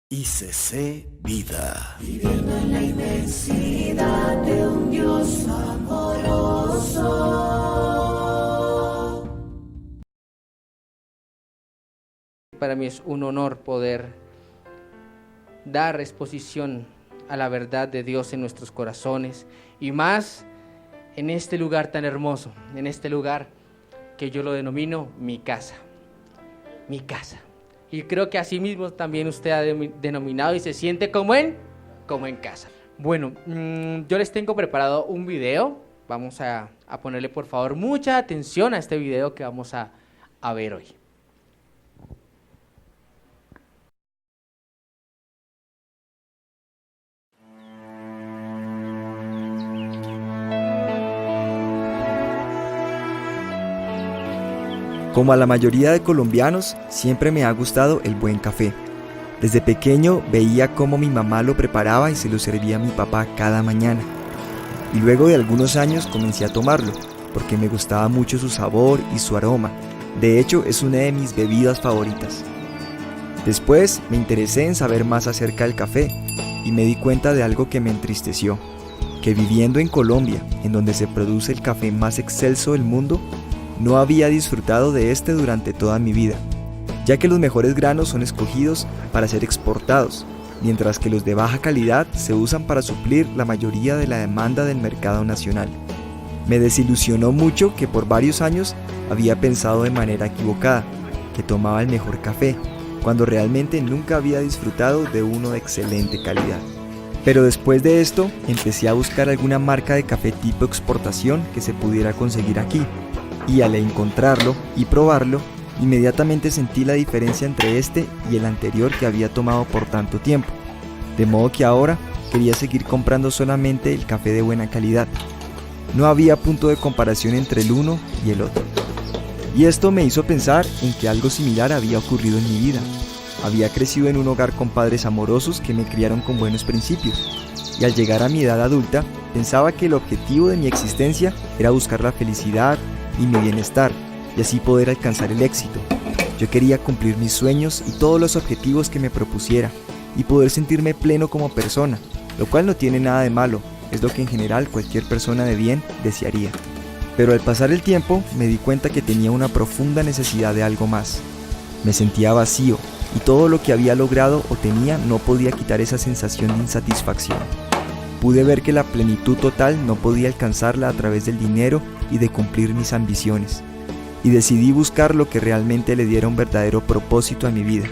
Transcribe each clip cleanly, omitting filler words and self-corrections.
ICC Vida. Viviendo en la inmensidad de un Dios amoroso. Para mí es un honor poder dar exposición a la verdad de Dios en nuestros corazones y más en este lugar tan hermoso, en este lugar que yo lo denomino mi casa, mi casa. Y creo que así mismo también usted ha denominado y se siente como en casa. Bueno, yo les tengo preparado un video. Vamos a ponerle por favor mucha atención a este video que vamos a ver hoy. Como a la mayoría de colombianos, siempre me ha gustado el buen café. Desde pequeño veía cómo mi mamá lo preparaba y se lo servía a mi papá cada mañana. Y luego de algunos años comencé a tomarlo, porque me gustaba mucho su sabor y su aroma. De hecho, es una de mis bebidas favoritas. Después me interesé en saber más acerca del café y me di cuenta de algo que me entristeció, que viviendo en Colombia, en donde se produce el café más excelso del mundo, no había disfrutado de este durante toda mi vida, ya que los mejores granos son escogidos para ser exportados, mientras que los de baja calidad se usan para suplir la mayoría de la demanda del mercado nacional. Me desilusionó mucho que por varios años había pensado de manera equivocada, que tomaba el mejor café, cuando realmente nunca había disfrutado de uno de excelente calidad. Pero después de esto, empecé a buscar alguna marca de café tipo exportación que se pudiera conseguir aquí, y al encontrarlo y probarlo, inmediatamente sentí la diferencia entre este y el anterior que había tomado por tanto tiempo, de modo que ahora quería seguir comprando solamente el café de buena calidad. No había punto de comparación entre el uno y el otro. Y esto me hizo pensar en que algo similar había ocurrido en mi vida. Había crecido en un hogar con padres amorosos que me criaron con buenos principios, y al llegar a mi edad adulta, pensaba que el objetivo de mi existencia era buscar la felicidad y mi bienestar, y así poder alcanzar el éxito. Yo quería cumplir mis sueños y todos los objetivos que me propusiera, y poder sentirme pleno como persona, lo cual no tiene nada de malo, es lo que en general cualquier persona de bien desearía. Pero al pasar el tiempo, me di cuenta que tenía una profunda necesidad de algo más. Me sentía vacío, y todo lo que había logrado o tenía no podía quitar esa sensación de insatisfacción. Pude ver que la plenitud total no podía alcanzarla a través del dinero y de cumplir mis ambiciones, y decidí buscar lo que realmente le diera un verdadero propósito a mi vida.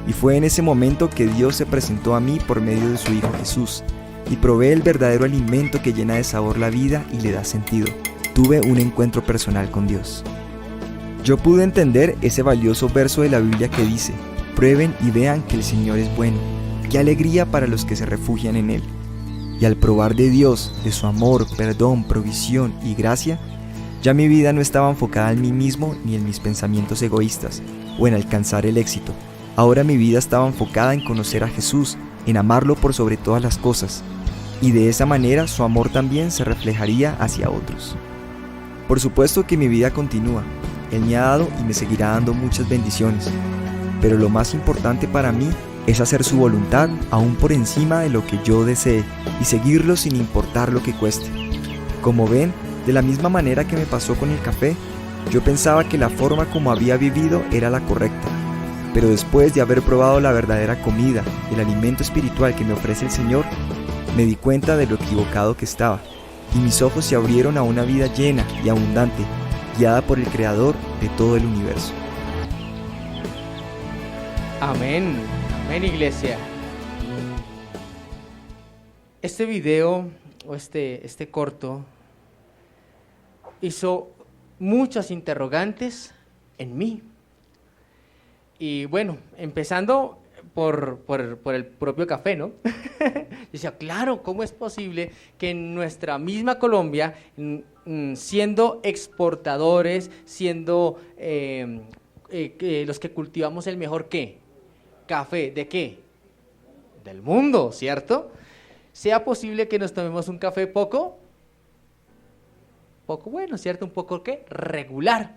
Y fue en ese momento que Dios se presentó a mí por medio de su Hijo Jesús, y probé el verdadero alimento que llena de sabor la vida y le da sentido. Tuve un encuentro personal con Dios. Yo pude entender ese valioso verso de la Biblia que dice: prueben y vean que el Señor es bueno. ¡Qué alegría para los que se refugian en Él! Y al probar de Dios, de su amor, perdón, provisión y gracia, ya mi vida no estaba enfocada en mí mismo ni en mis pensamientos egoístas o en alcanzar el éxito. Ahora mi vida estaba enfocada en conocer a Jesús, en amarlo por sobre todas las cosas, y de esa manera su amor también se reflejaría hacia otros. Por supuesto que mi vida continúa. Él me ha dado y me seguirá dando muchas bendiciones, pero lo más importante para mí es hacer su voluntad aún por encima de lo que yo desee y seguirlo sin importar lo que cueste. Como ven, de la misma manera que me pasó con el café, yo pensaba que la forma como había vivido era la correcta, pero después de haber probado la verdadera comida, el alimento espiritual que me ofrece el Señor, me di cuenta de lo equivocado que estaba, y mis ojos se abrieron a una vida llena y abundante, guiada por el Creador de todo el universo. Amén, amén, iglesia. Este video o este corto hizo muchas interrogantes en mí. Y bueno, empezando por el propio café, ¿no? Decía, claro, ¿cómo es posible que en nuestra misma Colombia, siendo exportadores, siendo los que cultivamos el mejor ¿qué? Café, ¿de qué? Del mundo, ¿cierto? Sea posible que nos tomemos un café poco bueno, ¿cierto? Un poco ¿qué? Regular.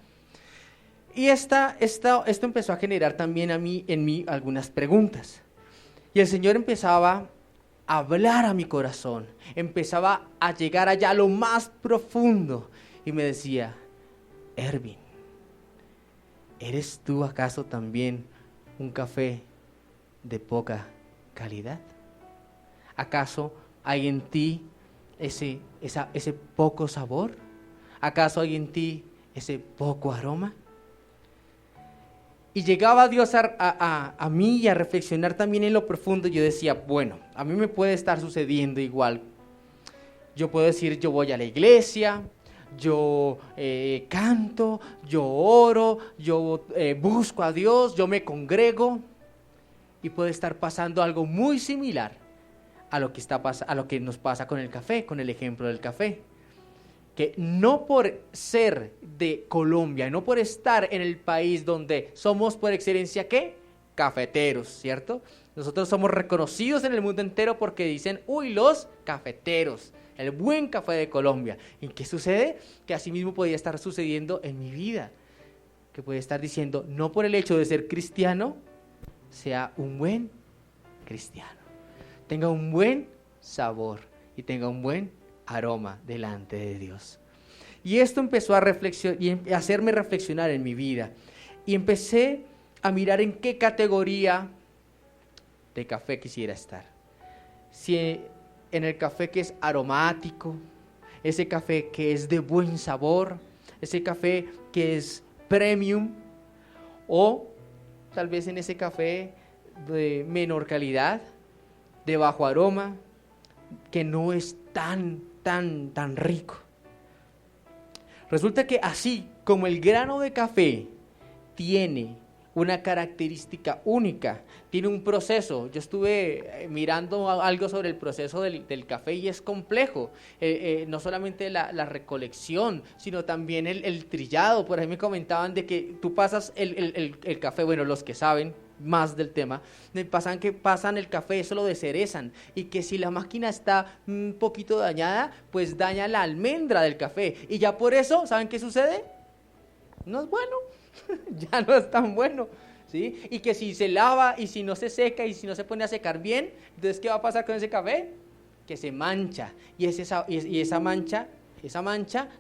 Y esto empezó a generar también en mí algunas preguntas. Y el Señor empezaba a hablar a mi corazón, empezaba a llegar allá a lo más profundo y me decía: Ervin, ¿eres tú acaso también un café de poca calidad? ¿Acaso hay en ti ese poco sabor? ¿Acaso hay en ti ese poco aroma? Y llegaba Dios a mí y a reflexionar también en lo profundo. Yo decía, bueno, a mí me puede estar sucediendo igual. Yo puedo decir, yo voy a la iglesia, yo canto, yo oro, yo busco a Dios, yo me congrego. Y puede estar pasando algo muy similar a lo que nos pasa con el café, con el ejemplo del café. Que no por ser de Colombia, no por estar en el país donde somos por excelencia, ¿qué? Cafeteros, ¿cierto? Nosotros somos reconocidos en el mundo entero porque dicen, uy, los cafeteros, el buen café de Colombia. ¿Y qué sucede? Que así mismo podría estar sucediendo en mi vida. Que puede estar diciendo, no por el hecho de ser cristiano, sea un buen cristiano. Tenga un buen sabor y tenga un buen aroma delante de Dios. Y esto empezó a hacerme reflexionar en mi vida. Y empecé a mirar en qué categoría de café quisiera estar. Si en el café que es aromático, ese café que es de buen sabor, ese café que es premium, o tal vez en ese café de menor calidad, de bajo aroma, que no es tan rico. Resulta que así como el grano de café tiene una característica única, tiene un proceso. Yo estuve mirando algo sobre el proceso del café y es complejo. No solamente la recolección, sino también el trillado. Por ahí me comentaban de que tú pasas el café, bueno, los que saben más del tema, pasan el café, eso lo descerezan, y que si la máquina está un poquito dañada, pues daña la almendra del café, y ya por eso, ¿saben qué sucede? No es bueno, ya no es tan bueno, ¿sí? Y que si se lava, y si no se seca, y si no se pone a secar bien, entonces ¿qué va a pasar con ese café? Que se mancha, y esa mancha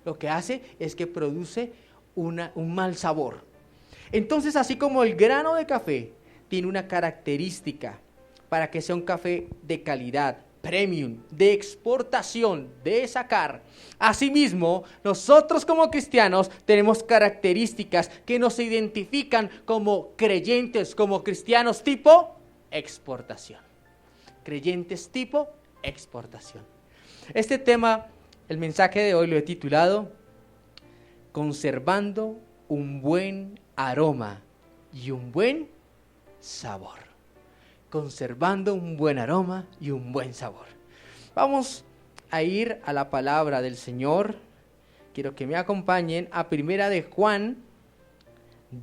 lo que hace es que produce un mal sabor. Entonces, así como el grano de café tiene una característica para que sea un café de calidad, premium, de exportación, de sacar. Asimismo, nosotros como cristianos tenemos características que nos identifican como creyentes, como cristianos tipo exportación. Creyentes tipo exportación. Este tema, el mensaje de hoy lo he titulado Conservando un buen aroma y un buen sabor. Conservando un buen aroma y un buen sabor. Vamos a ir a la palabra del Señor. Quiero que me acompañen a 1 de Juan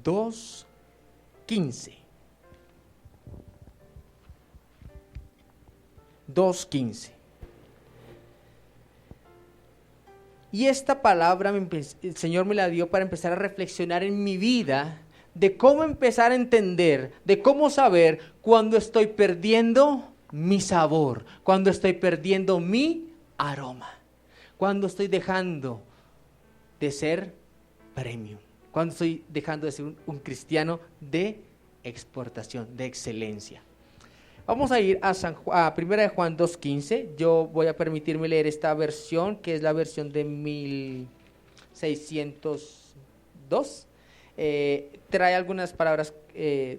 2:15. 2:15. Y esta palabra el Señor me la dio para empezar a reflexionar en mi vida, de cómo empezar a entender, de cómo saber cuando estoy perdiendo mi sabor, cuando estoy perdiendo mi aroma, cuando estoy dejando de ser premium, cuando estoy dejando de ser un cristiano de exportación, de excelencia. Vamos a ir a 1 de Juan 2:15. Yo voy a permitirme leer esta versión, que es la versión de 1602. Trae algunas palabras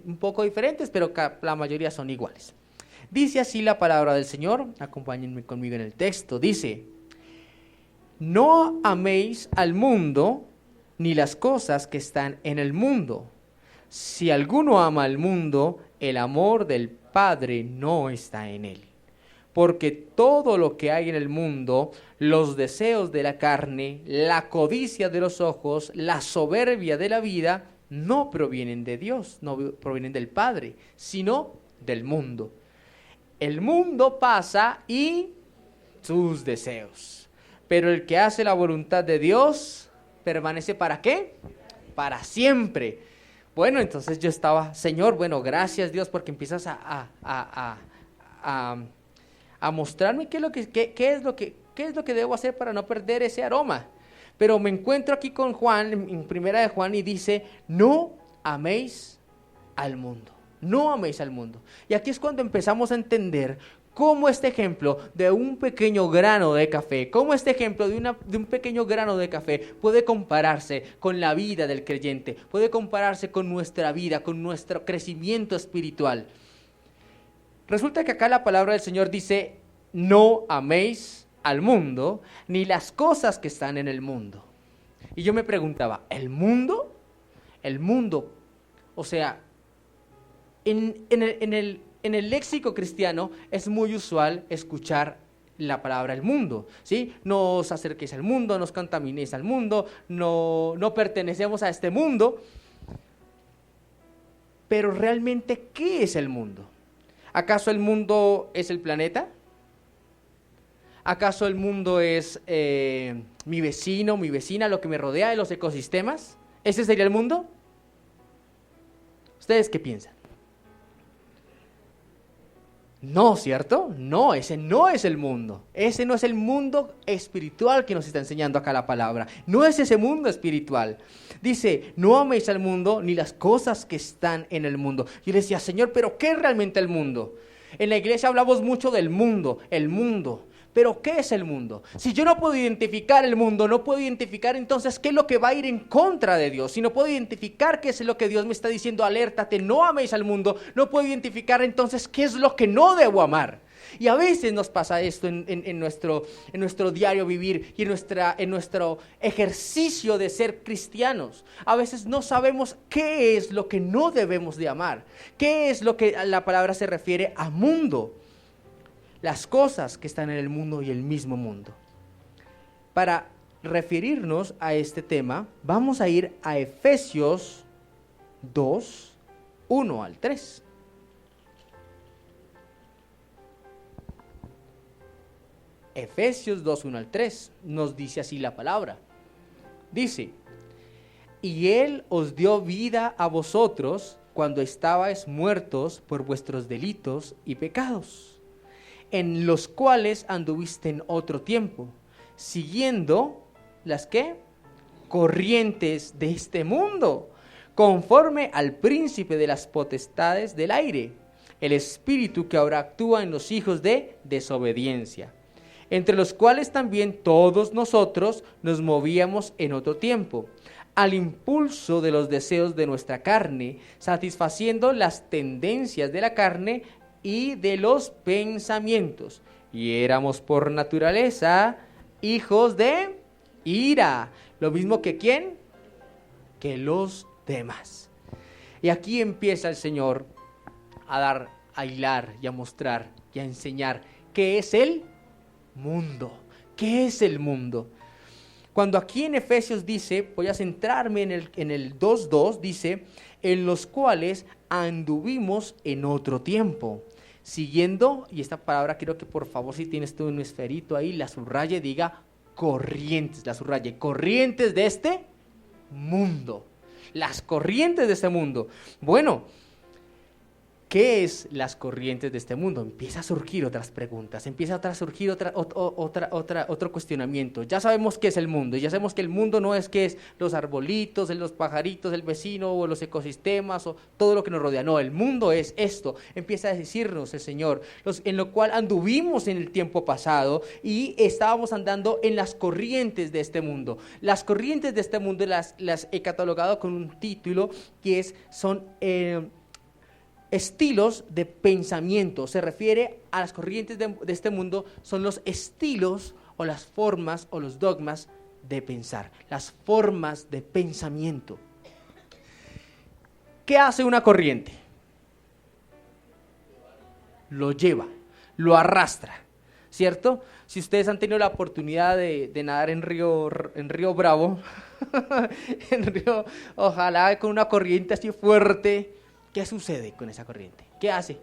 un poco diferentes, pero la mayoría son iguales. Dice así la palabra del Señor, acompáñenme conmigo en el texto. Dice: no améis al mundo, ni las cosas que están en el mundo. Si alguno ama al mundo, el amor del Padre no está en él. Porque todo lo que hay en el mundo, los deseos de la carne, la codicia de los ojos, la soberbia de la vida, no provienen de Dios, no provienen del Padre, sino del mundo. El mundo pasa y sus deseos, pero el que hace la voluntad de Dios permanece ¿para qué? Para siempre. Bueno, entonces yo estaba, Señor, bueno, gracias Dios, porque empiezas a a mostrarme qué es lo que debo hacer para no perder ese aroma. Pero me encuentro aquí con Juan, en primera de Juan, y dice, no améis al mundo. No améis al mundo. Y aquí es cuando empezamos a entender cómo este ejemplo de un pequeño grano de café, cómo este ejemplo de un pequeño grano de café puede compararse con la vida del creyente, puede compararse con nuestra vida, con nuestro crecimiento espiritual. Resulta que acá la palabra del Señor dice, no améis al mundo, ni las cosas que están en el mundo. Y yo me preguntaba, ¿el mundo? El mundo, o sea, en el léxico cristiano es muy usual escuchar la palabra el mundo, ¿sí? No os acerquéis al mundo, no os contaminéis al mundo, no pertenecemos a este mundo. Pero realmente, ¿qué es el mundo? ¿Acaso el mundo es el planeta? ¿Acaso el mundo es mi vecino, mi vecina, lo que me rodea de los ecosistemas? ¿Ese sería el mundo? ¿Ustedes qué piensan? No, ¿cierto? No, ese no es el mundo. Ese no es el mundo espiritual que nos está enseñando acá la palabra. No es ese mundo espiritual. Dice, no améis al mundo ni las cosas que están en el mundo. Yo le decía, Señor, ¿pero qué es realmente el mundo? En la iglesia hablamos mucho del mundo, el mundo. Pero ¿qué es el mundo? Si yo no puedo identificar el mundo, no puedo identificar entonces qué es lo que va a ir en contra de Dios. Si no puedo identificar qué es lo que Dios me está diciendo, alértate, no améis al mundo, no puedo identificar entonces qué es lo que no debo amar. Y a veces nos pasa esto en nuestro diario vivir y en nuestro ejercicio de ser cristianos. A veces no sabemos qué es lo que no debemos de amar. ¿Qué es lo que la palabra se refiere a mundo? Las cosas que están en el mundo y el mismo mundo. Para referirnos a este tema, vamos a ir a Efesios 2, 1 al 3. Efesios 2, 1 al 3, nos dice así la palabra. Dice, y Él os dio vida a vosotros cuando estabais muertos por vuestros delitos y pecados, en los cuales anduviste en otro tiempo, siguiendo las ¿qué? Corrientes de este mundo, conforme al príncipe de las potestades del aire, el espíritu que ahora actúa en los hijos de desobediencia, entre los cuales también todos nosotros nos movíamos en otro tiempo, al impulso de los deseos de nuestra carne, satisfaciendo las tendencias de la carne y de los pensamientos, y éramos por naturaleza hijos de ira, lo mismo que ¿quién? Que los demás. Y aquí empieza el Señor a hilar y a mostrar y a enseñar qué es el mundo. ¿Qué es el mundo? Cuando aquí en Efesios dice, voy a centrarme en el 2:2, dice, en los cuales anduvimos en otro tiempo, siguiendo, y esta palabra quiero que por favor, si tienes tú un esferito ahí, la subraye, diga corrientes, la subraye, corrientes de este mundo, las corrientes de este mundo. Bueno, ¿qué es las corrientes de este mundo? Empieza a surgir otras preguntas, empieza a surgir otro cuestionamiento. Ya sabemos qué es el mundo, ya sabemos que el mundo no es que es los arbolitos, los pajaritos, el vecino o los ecosistemas o todo lo que nos rodea. No, el mundo es esto. Empieza a decirnos el Señor, en lo cual anduvimos en el tiempo pasado y estábamos andando en las corrientes de este mundo. Las corrientes de este mundo las he catalogado con un título que son estilos de pensamiento. Se refiere a las corrientes de este mundo, son los estilos o las formas o los dogmas de pensar, las formas de pensamiento. ¿Qué hace una corriente? Lo lleva, lo arrastra, ¿cierto? Si ustedes han tenido la oportunidad de nadar en Río Bravo, ojalá con una corriente así fuerte, ¿qué sucede con esa corriente? ¿Qué hace?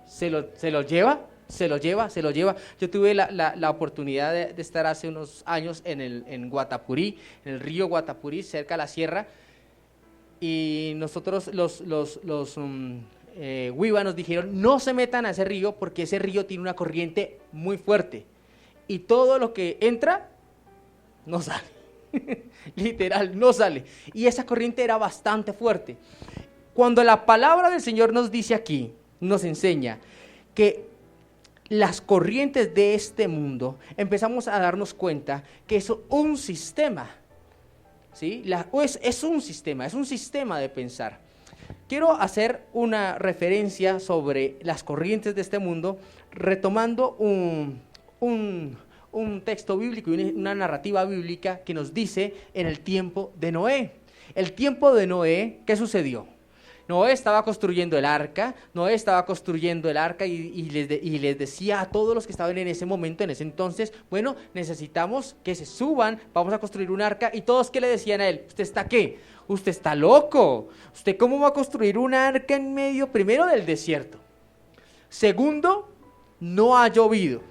¿Se lo lleva? Yo tuve la oportunidad de estar hace unos años en Guatapurí, en el río Guatapurí, cerca de la sierra, y nosotros Wiva nos dijeron, no se metan a ese río porque ese río tiene una corriente muy fuerte y todo lo que entra no sale, literal, no sale. Y esa corriente era bastante fuerte. Cuando la palabra del Señor nos dice aquí, nos enseña que las corrientes de este mundo, empezamos a darnos cuenta que es un sistema, ¿sí? Es un sistema de pensar. Quiero hacer una referencia sobre las corrientes de este mundo, retomando un texto bíblico y una narrativa bíblica que nos dice en el tiempo de Noé. El tiempo de Noé, ¿qué sucedió? Noé estaba construyendo el arca y les decía a todos los que estaban en ese momento, en ese entonces, bueno, necesitamos que se suban, vamos a construir un arca, y todos que le decían a él, ¿usted está qué? Usted está loco, ¿usted cómo va a construir un arca en medio, primero, del desierto? Segundo, no ha llovido.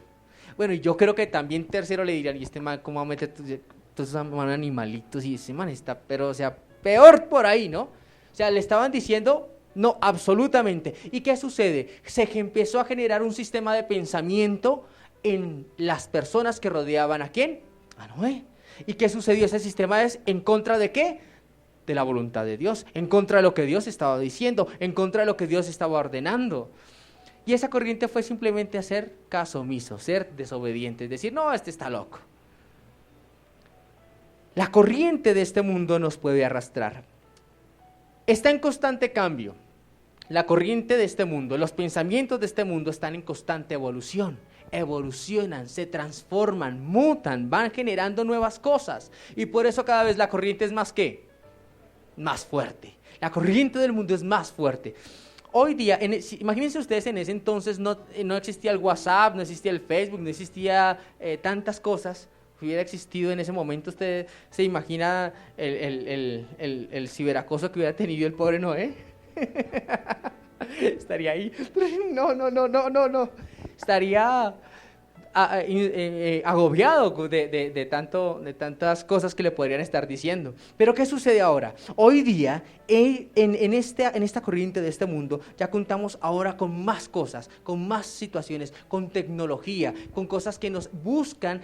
Bueno, y yo creo que también tercero le dirían, ¿y este man cómo va a meter todos esos animalitos? Y ese man está, pero o sea, peor por ahí, ¿no? O sea, le estaban diciendo, no, absolutamente. ¿Y qué sucede? Se empezó a generar un sistema de pensamiento en las personas que rodeaban ¿a quién? A Noé. ¿Y qué sucedió? Ese sistema es en contra de ¿qué? De la voluntad de Dios, en contra de lo que Dios estaba diciendo, en contra de lo que Dios estaba ordenando. Y esa corriente fue simplemente hacer caso omiso, ser desobediente, decir, no, este está loco. La corriente de este mundo nos puede arrastrar. Está en constante cambio. La corriente de este mundo, los pensamientos de este mundo están en constante evolución. Evolucionan, se transforman, mutan, van generando nuevas cosas. Y por eso cada vez la corriente es más ¿qué? Más fuerte. La corriente del mundo es más fuerte. Hoy día, imagínense ustedes, en ese entonces no existía el WhatsApp, no existía el Facebook, no existía tantas cosas. Si hubiera existido en ese momento, usted se imagina el ciberacoso que hubiera tenido el pobre Noé. Estaría ahí. No. Estaría agobiado de tantas cosas que le podrían estar diciendo. Pero ¿qué sucede ahora? Hoy día, en esta corriente de este mundo, ya contamos ahora con más cosas, con más situaciones, con tecnología, con cosas que buscan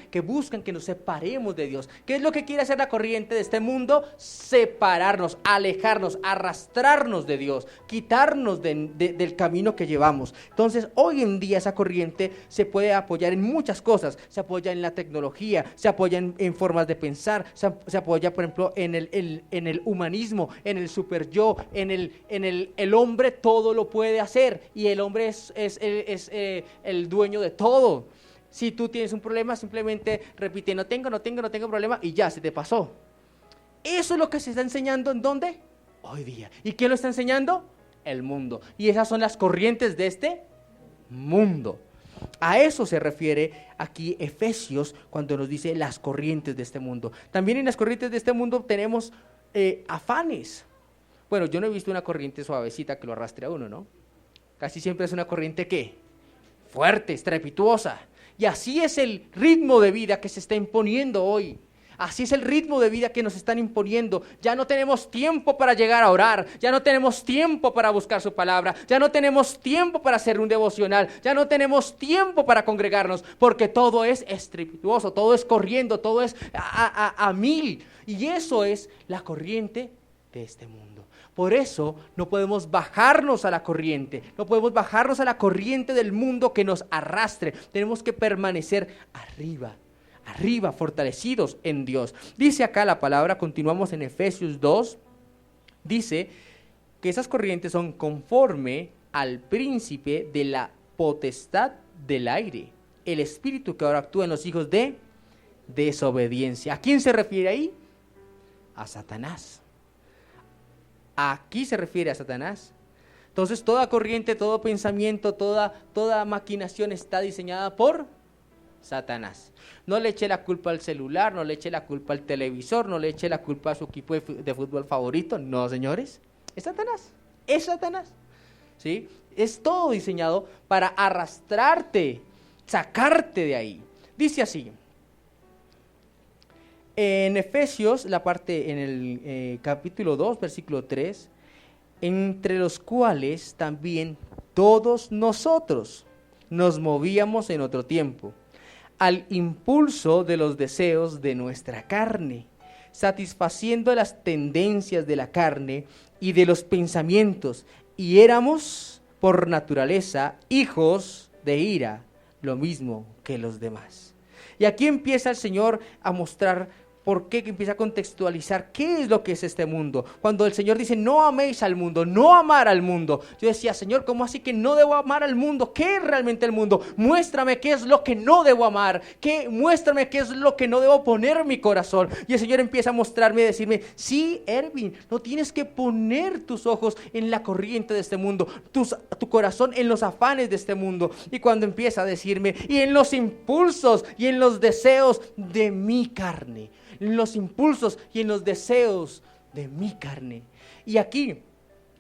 que nos separemos de Dios. ¿Qué es lo que quiere hacer la corriente de este mundo? Separarnos, alejarnos, arrastrarnos de Dios, quitarnos del camino que llevamos. Entonces, hoy en día esa corriente se puede apoyar en muchas cosas, se apoya en la tecnología, se apoya en formas de pensar, se apoya, por ejemplo, en el humanismo, en el super yo, en el hombre todo lo puede hacer y el hombre es el dueño de todo. Si tú tienes un problema, simplemente repite, no tengo problema y ya, se te pasó. Eso es lo que se está enseñando, ¿en dónde? Hoy día. ¿Y quién lo está enseñando? El mundo. Y esas son las corrientes de este mundo. A eso se refiere aquí Efesios cuando nos dice las corrientes de este mundo. También en las corrientes de este mundo tenemos afanes. Bueno, yo no he visto una corriente suavecita que lo arrastre a uno, ¿no? Casi siempre es una corriente ¿qué? Fuerte, estrepituosa. Y así es el ritmo de vida que se está imponiendo hoy. Así es el ritmo de vida que nos están imponiendo. Ya no tenemos tiempo para llegar a orar, ya no tenemos tiempo para buscar su palabra, ya no tenemos tiempo para hacer un devocional, ya no tenemos tiempo para congregarnos, porque todo es estrepituoso, todo es corriendo, todo es a mil. Y eso es la corriente de este mundo. Por eso no podemos bajarnos a la corriente, no podemos bajarnos a la corriente del mundo que nos arrastre. Tenemos que permanecer arriba, fortalecidos en Dios. Dice acá la palabra, continuamos en Efesios 2, dice que esas corrientes son conforme al príncipe de la potestad del aire, el espíritu que ahora actúa en los hijos de desobediencia. ¿A quién se refiere ahí? A Satanás. Aquí se refiere a Satanás. Entonces toda corriente, todo pensamiento, toda maquinación está diseñada por Satanás. No le eche la culpa al celular, no le eche la culpa al televisor, no le eche la culpa a su equipo de fútbol favorito. No, señores, es Satanás, ¿sí? Es todo diseñado para arrastrarte, sacarte de ahí. Dice así, en Efesios, en el capítulo 2, versículo 3, entre los cuales también todos nosotros nos movíamos en otro tiempo, al impulso de los deseos de nuestra carne, satisfaciendo las tendencias de la carne y de los pensamientos, y éramos por naturaleza hijos de ira, lo mismo que los demás. Y aquí empieza el Señor a mostrar por qué, que empieza a contextualizar qué es lo que es este mundo. Cuando el Señor dice, no améis al mundo, no amar al mundo. Yo decía, Señor, ¿cómo así que no debo amar al mundo? ¿Qué es realmente el mundo? Muéstrame qué es lo que no debo amar. Muéstrame qué es lo que no debo poner en mi corazón. Y el Señor empieza a mostrarme y decirme, sí, Erwin, no tienes que poner tus ojos en la corriente de este mundo, tu corazón en los afanes de este mundo. Y cuando empieza a decirme, y en los impulsos y en los deseos de mi carne, en los impulsos y en los deseos de mi carne. Y aquí,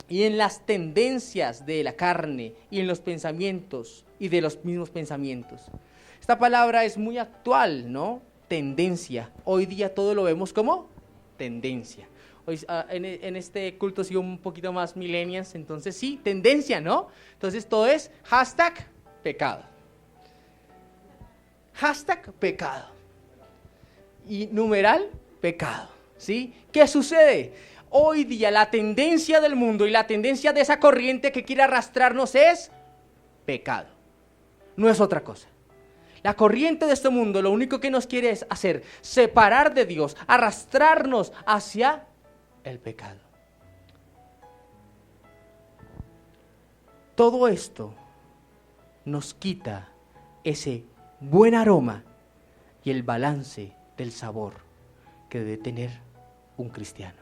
y en las tendencias de la carne, y en los pensamientos, y de los mismos pensamientos. Esta palabra es muy actual, ¿no? Tendencia. Hoy día todo lo vemos como tendencia. Hoy, en este culto sigo un poquito más millennials, entonces sí, tendencia, ¿no? Entonces todo es hashtag pecado. Hashtag pecado. Y numeral pecado, ¿sí? ¿Qué sucede? Hoy día la tendencia del mundo y la tendencia de esa corriente que quiere arrastrarnos es pecado. No es otra cosa. La corriente de este mundo lo único que nos quiere es hacer separar de Dios, arrastrarnos hacia el pecado. Todo esto nos quita ese buen aroma y el balance del sabor que debe tener un cristiano.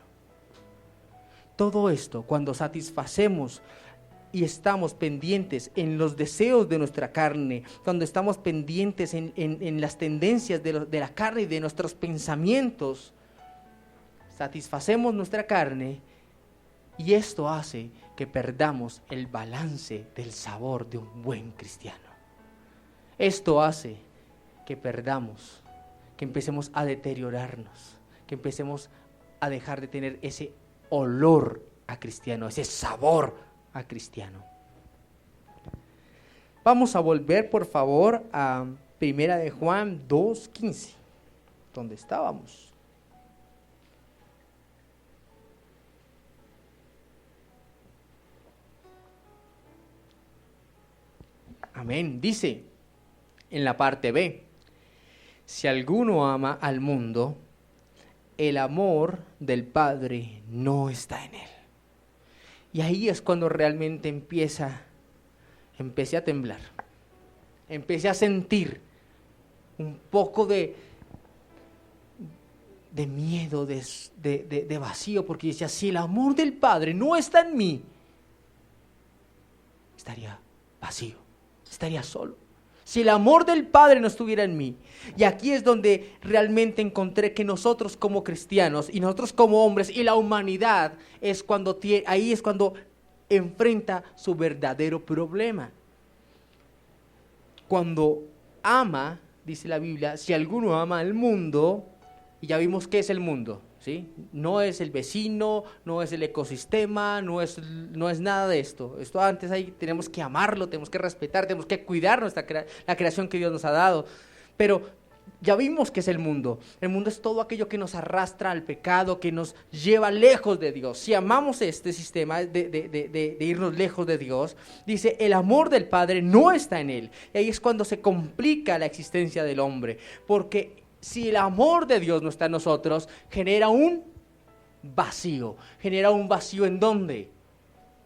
Todo esto, cuando satisfacemos y estamos pendientes en los deseos de nuestra carne, cuando estamos pendientes en las tendencias de la carne y de nuestros pensamientos, satisfacemos nuestra carne y esto hace que perdamos el balance del sabor de un buen cristiano. Esto hace que perdamos, que empecemos a deteriorarnos, que empecemos a dejar de tener ese olor a cristiano, ese sabor a cristiano. Vamos a volver, por favor, a 1 de Juan 2:15, donde estábamos. Amén. Dice en la parte B, si alguno ama al mundo, el amor del Padre no está en él. Y ahí es cuando realmente empecé a temblar, empecé a sentir un poco de miedo, de vacío, porque decía, si el amor del Padre no está en mí, estaría vacío, estaría solo. Si el amor del Padre no estuviera en mí. Y aquí es donde realmente encontré que nosotros como cristianos y nosotros como hombres y la humanidad ahí es cuando enfrenta su verdadero problema. Cuando ama, dice la Biblia, si alguno ama al mundo, y ya vimos qué es el mundo, ¿sí? No es el vecino, no es el ecosistema, no es nada de esto. Esto antes ahí tenemos que amarlo, tenemos que respetar, tenemos que cuidar la creación que Dios nos ha dado. Pero ya vimos qué es el mundo. El mundo es todo aquello que nos arrastra al pecado, que nos lleva lejos de Dios. Si amamos este sistema de irnos lejos de Dios, dice, el amor del Padre no está en él. Y ahí es cuando se complica la existencia del hombre, porque si el amor de Dios no está en nosotros, genera un vacío. ¿Genera un vacío en dónde?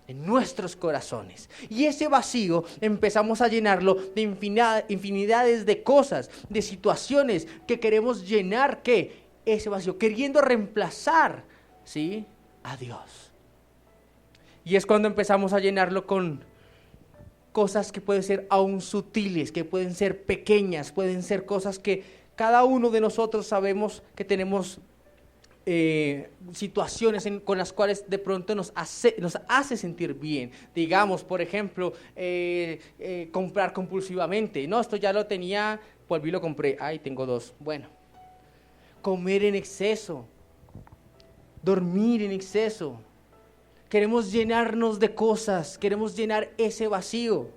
En nuestros corazones. Y ese vacío empezamos a llenarlo de infinidades de cosas, de situaciones que queremos llenar, ¿qué? Ese vacío, queriendo reemplazar, ¿sí?, a Dios. Y es cuando empezamos a llenarlo con cosas que pueden ser aún sutiles, que pueden ser pequeñas, pueden ser cosas que cada uno de nosotros sabemos que tenemos situaciones con las cuales de pronto nos hace sentir bien. Digamos, por ejemplo, comprar compulsivamente. No, esto ya lo tenía, volví y lo compré. Ay, tengo 2. Bueno, comer en exceso, dormir en exceso. queremos llenarnos de cosas, queremos llenar ese vacío.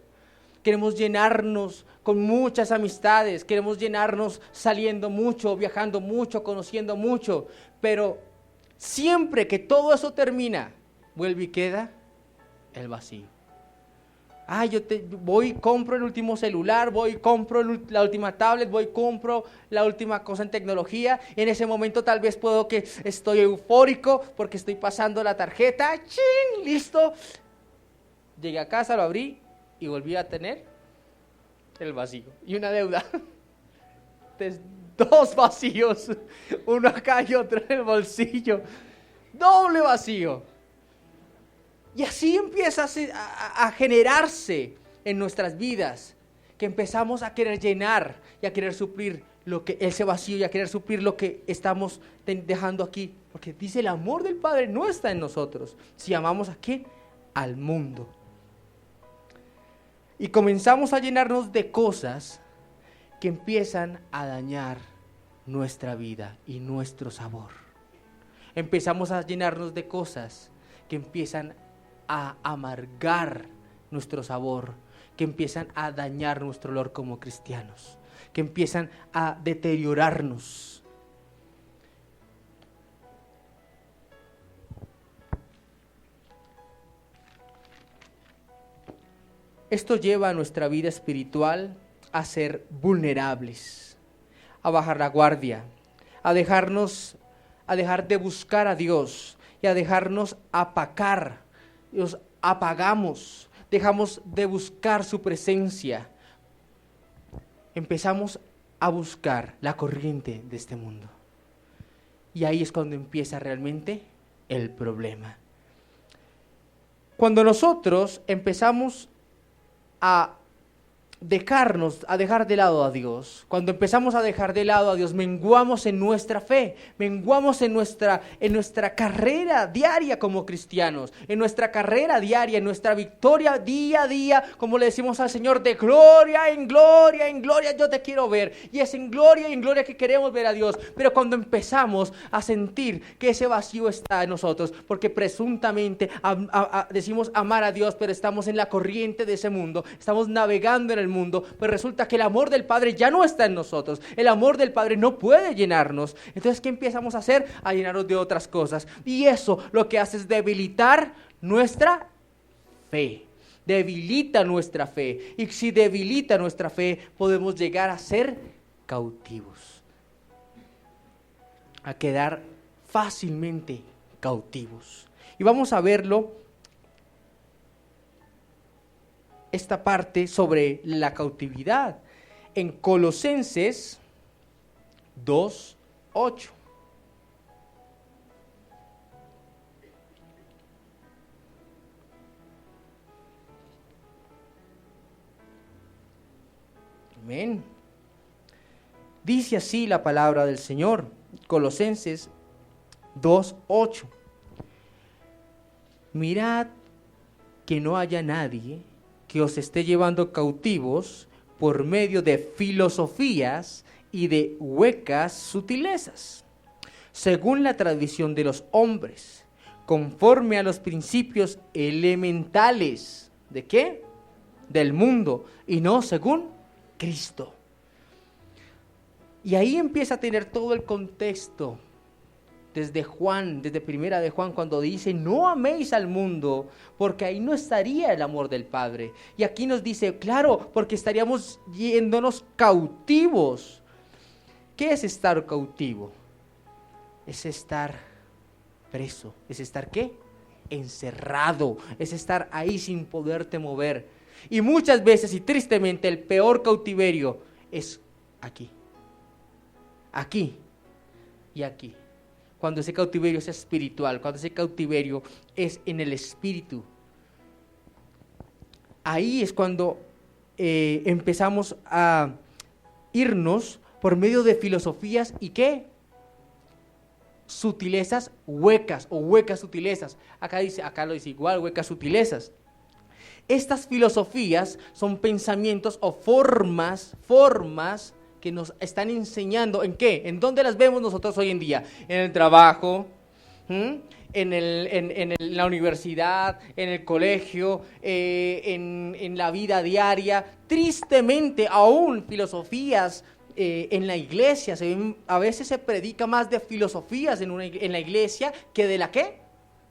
Queremos llenarnos con muchas amistades, queremos llenarnos saliendo mucho, viajando mucho, conociendo mucho, pero siempre que todo eso termina, vuelve y queda el vacío. Voy y compro el último celular, voy y compro la última tablet, voy y compro la última cosa en tecnología. En ese momento tal vez puedo que estoy eufórico porque estoy pasando la tarjeta, ¡chin! Listo. Llegué a casa, lo abrí y volví a tener el vacío y una deuda. Entonces, 2 vacíos, uno acá y otro en el bolsillo, doble vacío. Y así empieza a generarse en nuestras vidas, que empezamos a querer llenar y a querer suplir ese vacío y a querer suplir lo que estamos dejando aquí. Porque dice, el amor del Padre no está en nosotros, si amamos ¿a qué? Al mundo. Y comenzamos a llenarnos de cosas que empiezan a dañar nuestra vida y nuestro sabor. Empezamos a llenarnos de cosas que empiezan a amargar nuestro sabor, que empiezan a dañar nuestro olor como cristianos, que empiezan a deteriorarnos. Esto lleva a nuestra vida espiritual a ser vulnerables, a bajar la guardia, a dejar de buscar a Dios y a dejarnos apacar. Nos apagamos, dejamos de buscar su presencia. Empezamos a buscar la corriente de este mundo. Y ahí es cuando empieza realmente el problema. Cuando nosotros empezamos a dejar de lado a Dios, cuando empezamos a dejar de lado a Dios, menguamos en nuestra fe, menguamos en nuestra carrera diaria como cristianos, en nuestra carrera diaria, en nuestra victoria día a día, como le decimos al Señor, de gloria en gloria yo te quiero ver, y es en gloria que queremos ver a Dios. Pero cuando empezamos a sentir que ese vacío está en nosotros, porque presuntamente decimos amar a Dios, pero estamos en la corriente de ese mundo, estamos navegando en el mundo, pues resulta que el amor del Padre ya no está en nosotros, el amor del Padre no puede llenarnos. Entonces, ¿qué empezamos a hacer? A llenarnos de otras cosas, y eso lo que hace es debilitar nuestra fe, debilita nuestra fe, y si debilita nuestra fe, podemos llegar a ser cautivos, a quedar fácilmente cautivos. Y vamos a verlo, esta parte sobre la cautividad en Colosenses 2:8. Amén. Dice así la palabra del Señor, Colosenses 2:8. Mirad que no haya nadie que os esté llevando cautivos por medio de filosofías y de huecas sutilezas, según la tradición de los hombres, conforme a los principios elementales, ¿de qué? Del mundo, y no según Cristo. Y ahí empieza a tener todo el contexto desde primera de Juan, cuando dice, no améis al mundo, porque ahí no estaría el amor del Padre. Y aquí nos dice, claro, porque estaríamos yéndonos cautivos. ¿Qué es estar cautivo? Es estar preso. ¿Es estar qué? Encerrado. Es estar ahí sin poderte mover. Y muchas veces, y tristemente, el peor cautiverio es aquí. Aquí y aquí. Cuando ese cautiverio es espiritual, cuando ese cautiverio es en el espíritu. Ahí es cuando empezamos a irnos por medio de filosofías y ¿qué? Sutilezas huecas o huecas sutilezas. Acá lo dice igual, huecas sutilezas. Estas filosofías son pensamientos o formas que nos están enseñando, ¿en qué? ¿En dónde las vemos nosotros hoy en día? En el trabajo, en la universidad, en el colegio, en la vida diaria. Tristemente, aún filosofías en la iglesia, a veces se predica más de filosofías en la iglesia que de la ¿qué?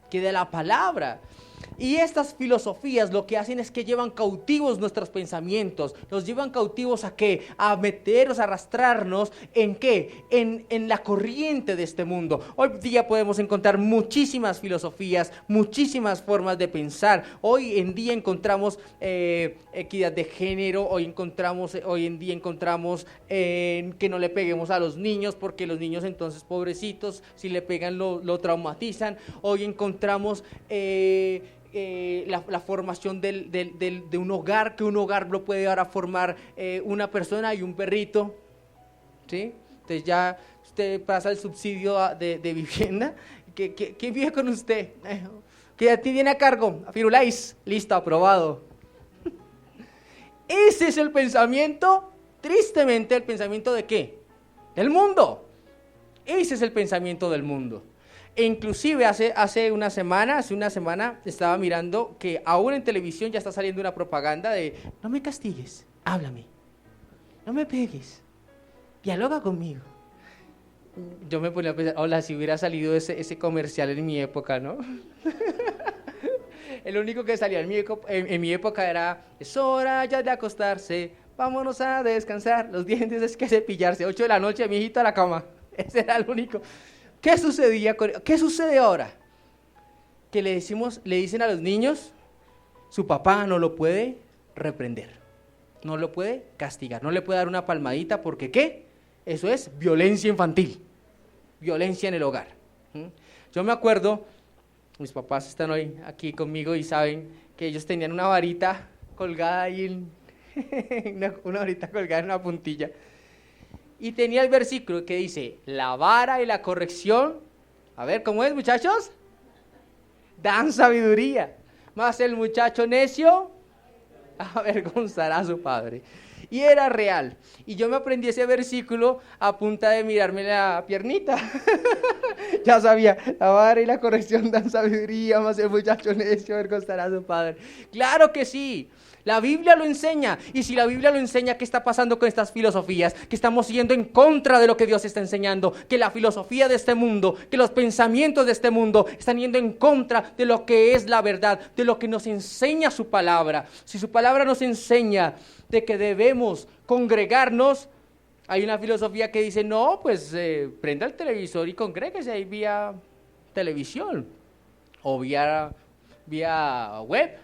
Que de la palabra. Y estas filosofías lo que hacen es que llevan cautivos nuestros pensamientos, nos llevan cautivos ¿a qué? A meternos, a arrastrarnos ¿en qué? En la corriente de este mundo. Hoy día podemos encontrar muchísimas filosofías, muchísimas formas de pensar. Hoy en día encontramos equidad de género, hoy en día encontramos que no le peguemos a los niños, porque los niños entonces pobrecitos, si le pegan lo traumatizan. Hoy encontramos la formación de un hogar, que un hogar lo puede ahora formar una persona y un perrito, ¿sí? Entonces ya usted pasa el subsidio de vivienda. ¿Quién vive con usted? ¿Que a ti viene a cargo? Firulais, listo, aprobado. Ese es el pensamiento, tristemente, el pensamiento ¿de qué? Del mundo. Ese es el pensamiento del mundo. E inclusive hace una semana estaba mirando que aún en televisión ya está saliendo una propaganda de no me castigues, háblame, no me pegues, dialoga conmigo. Yo me ponía a pensar, hola, si hubiera salido ese comercial en mi época, ¿no? El único que salía en mi época era, es hora ya de acostarse, vámonos a descansar, los dientes es que cepillarse, 8 de la noche, mijito a la cama. Ese era el único. ¿Qué sucede ahora? Que le dicen a los niños, su papá no lo puede reprender, no lo puede castigar, no le puede dar una palmadita porque ¿qué? Eso es violencia infantil, violencia en el hogar. Yo me acuerdo, mis papás están hoy aquí conmigo y saben que ellos tenían una varita colgada ahí, una varita colgada en una puntilla. Y tenía el versículo que dice, la vara y la corrección, a ver, ¿cómo es, muchachos? Dan sabiduría, más el muchacho necio avergonzará a su padre. Y era real. Y yo me aprendí ese versículo a punta de mirarme la piernita. Ya sabía, la vara y la corrección dan sabiduría, más el muchacho necio avergonzará a su padre. Claro que sí. La Biblia lo enseña, y si la Biblia lo enseña, ¿qué está pasando con estas filosofías? Que estamos yendo en contra de lo que Dios está enseñando, que la filosofía de este mundo, que los pensamientos de este mundo están yendo en contra de lo que es la verdad, de lo que nos enseña su palabra. Si su palabra nos enseña de que debemos congregarnos, hay una filosofía que dice, no, pues prenda el televisor y congréguese ahí vía televisión o vía web,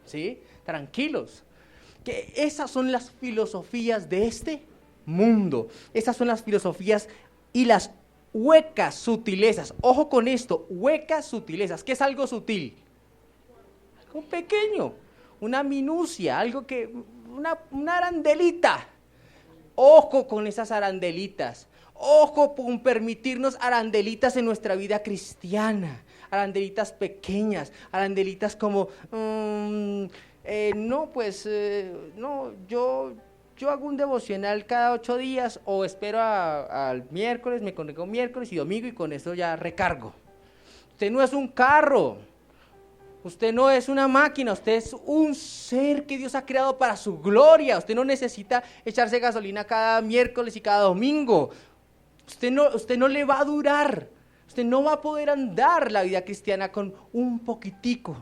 ¿sí? Tranquilos, que esas son las filosofías de este mundo, esas son las filosofías y las huecas sutilezas. Ojo con esto, huecas sutilezas. ¿Qué es algo sutil? Algo pequeño, una minucia, algo que, una arandelita. Ojo con esas arandelitas, ojo con permitirnos arandelitas en nuestra vida cristiana, arandelitas pequeñas, arandelitas como... yo hago un devocional cada 8 días o espero al miércoles, me congrego miércoles y domingo y con eso ya recargo. Usted no es un carro, usted no es una máquina, usted es un ser que Dios ha creado para su gloria. Usted no necesita echarse gasolina cada miércoles y cada domingo. Usted no le va a durar, usted no va a poder andar la vida cristiana con un poquitico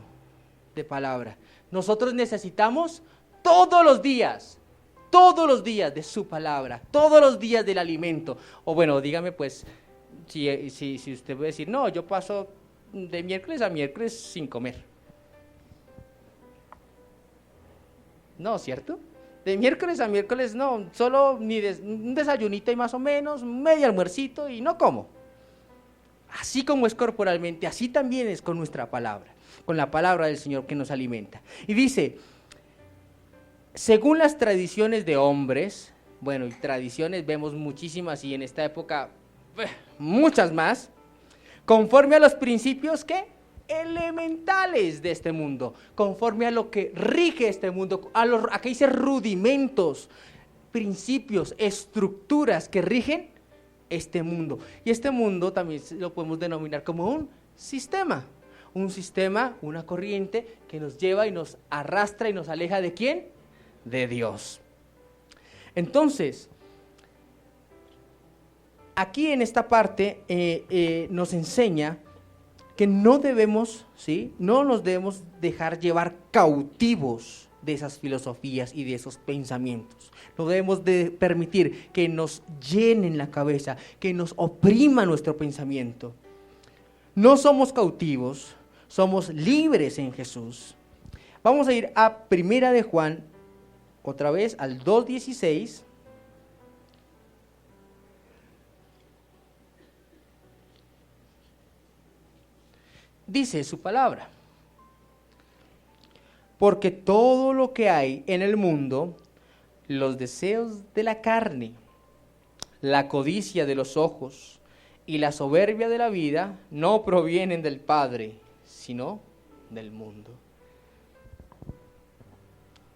de palabra. Nosotros necesitamos todos los días de su palabra, todos los días del alimento. O bueno, dígame pues, si usted puede decir, no, yo paso de miércoles a miércoles sin comer. No, ¿cierto? De miércoles a miércoles no, solo un desayunito y más o menos, medio almuercito y no como. Así como es corporalmente, así también es con nuestra palabra, con la palabra del Señor que nos alimenta. Y dice, según las tradiciones de hombres, bueno, y tradiciones vemos muchísimas y en esta época muchas más, conforme a los principios ¿qué? Elementales de este mundo, conforme a lo que rige este mundo, a que dice rudimentos, principios, estructuras que rigen este mundo. Y este mundo también lo podemos denominar como un sistema. Un sistema, una corriente que nos lleva y nos arrastra y nos aleja ¿de quién? De Dios. Entonces, aquí en esta parte nos enseña que no debemos, ¿sí? No nos debemos dejar llevar cautivos de esas filosofías y de esos pensamientos. No debemos de permitir que nos llenen la cabeza, que nos oprima nuestro pensamiento. No somos cautivos, somos libres en Jesús. Vamos a ir a Primera de Juan, otra vez al 2:16. Dice su palabra: porque todo lo que hay en el mundo, los deseos de la carne, la codicia de los ojos y la soberbia de la vida, no provienen del Padre, sino del mundo.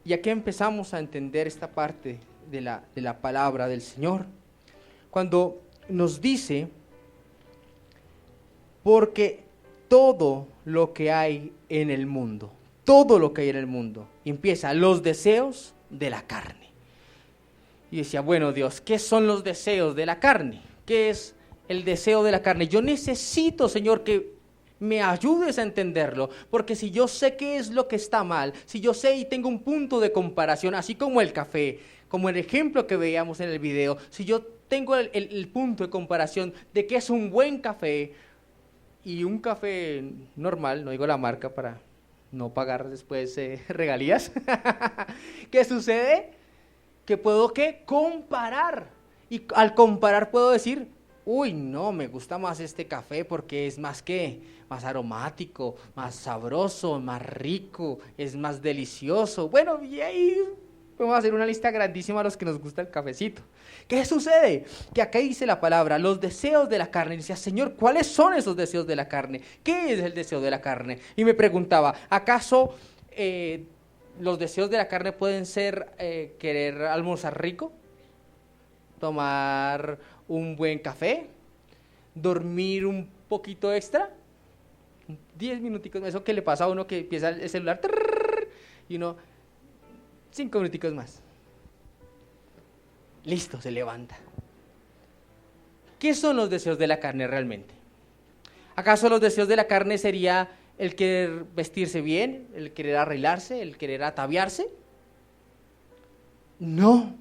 Y aquí empezamos a entender esta parte de la palabra del Señor. Cuando nos dice, porque todo lo que hay en el mundo, todo lo que hay en el mundo, empieza los deseos de la carne. Y decía, bueno Dios, ¿qué son los deseos de la carne? ¿Qué es el deseo de la carne? Yo necesito, Señor, que me ayudes a entenderlo, porque si yo sé qué es lo que está mal, si yo sé y tengo un punto de comparación, así como el café, como el ejemplo que veíamos en el video, si yo tengo el punto de comparación de qué es un buen café y un café normal, no digo la marca para no pagar después regalías, ¿qué sucede? Que puedo comparar, y al comparar puedo decir, uy, no, me gusta más este café porque es más aromático, más sabroso, más rico, es más delicioso. Bueno, y ahí vamos a hacer una lista grandísima a los que nos gusta el cafecito. ¿Qué sucede? Que acá dice la palabra, los deseos de la carne. Y decía, Señor, ¿cuáles son esos deseos de la carne? ¿Qué es el deseo de la carne? Y me preguntaba, ¿acaso los deseos de la carne pueden ser querer almorzar rico? ¿Tomar un buen café? ¿Dormir un poquito extra? 10 minuticos, eso que le pasa a uno que empieza el celular y uno 5 minuticos más. Listo, se levanta. ¿Qué son los deseos de la carne realmente? ¿Acaso los deseos de la carne sería el querer vestirse bien, el querer arreglarse, el querer ataviarse? No.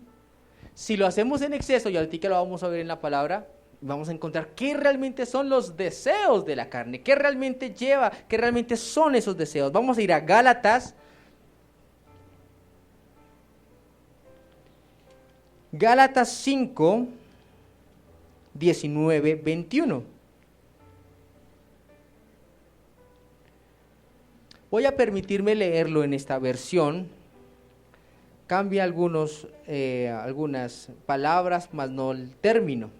Si lo hacemos en exceso, y ahorita que lo vamos a ver en la palabra, vamos a encontrar qué realmente son los deseos de la carne, qué realmente qué realmente son esos deseos. Vamos a ir a Gálatas. Gálatas 5, 19, 21. Voy a permitirme leerlo en esta versión. Cambia algunas palabras, mas no el término.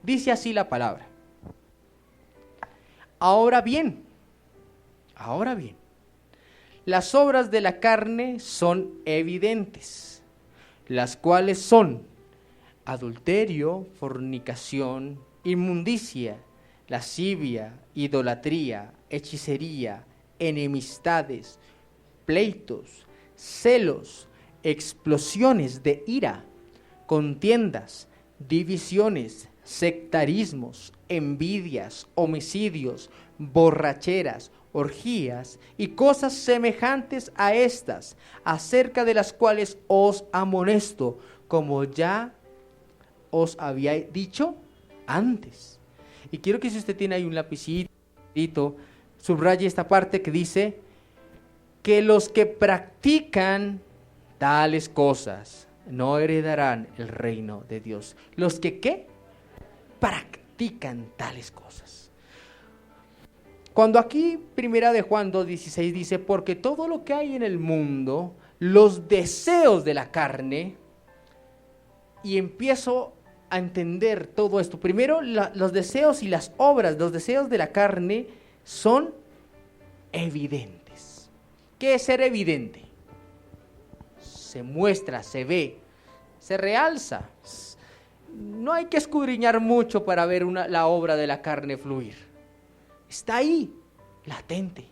Dice así la palabra. Ahora bien, las obras de la carne son evidentes, las cuales son adulterio, fornicación, inmundicia, lascivia, idolatría, hechicería, enemistades, pleitos, celos, explosiones de ira, contiendas, divisiones, sectarismos, envidias, homicidios, borracheras, orgías y cosas semejantes a estas, acerca de las cuales os amonesto, como ya os había dicho antes. Y quiero que si usted tiene ahí un lapicito, subraye esta parte que dice que los que practican tales cosas no heredarán el reino de Dios. Los que ¿qué? Practican tales cosas. Cuando aquí Primera de Juan 2:16 dice, porque todo lo que hay en el mundo, los deseos de la carne, y empiezo a entender todo esto. Primero, los deseos y las obras, los deseos de la carne son evidentes. ¿Qué es ser evidente? Se muestra, se ve, se realza. No hay que escudriñar mucho para ver la obra de la carne fluir. Está ahí, latente.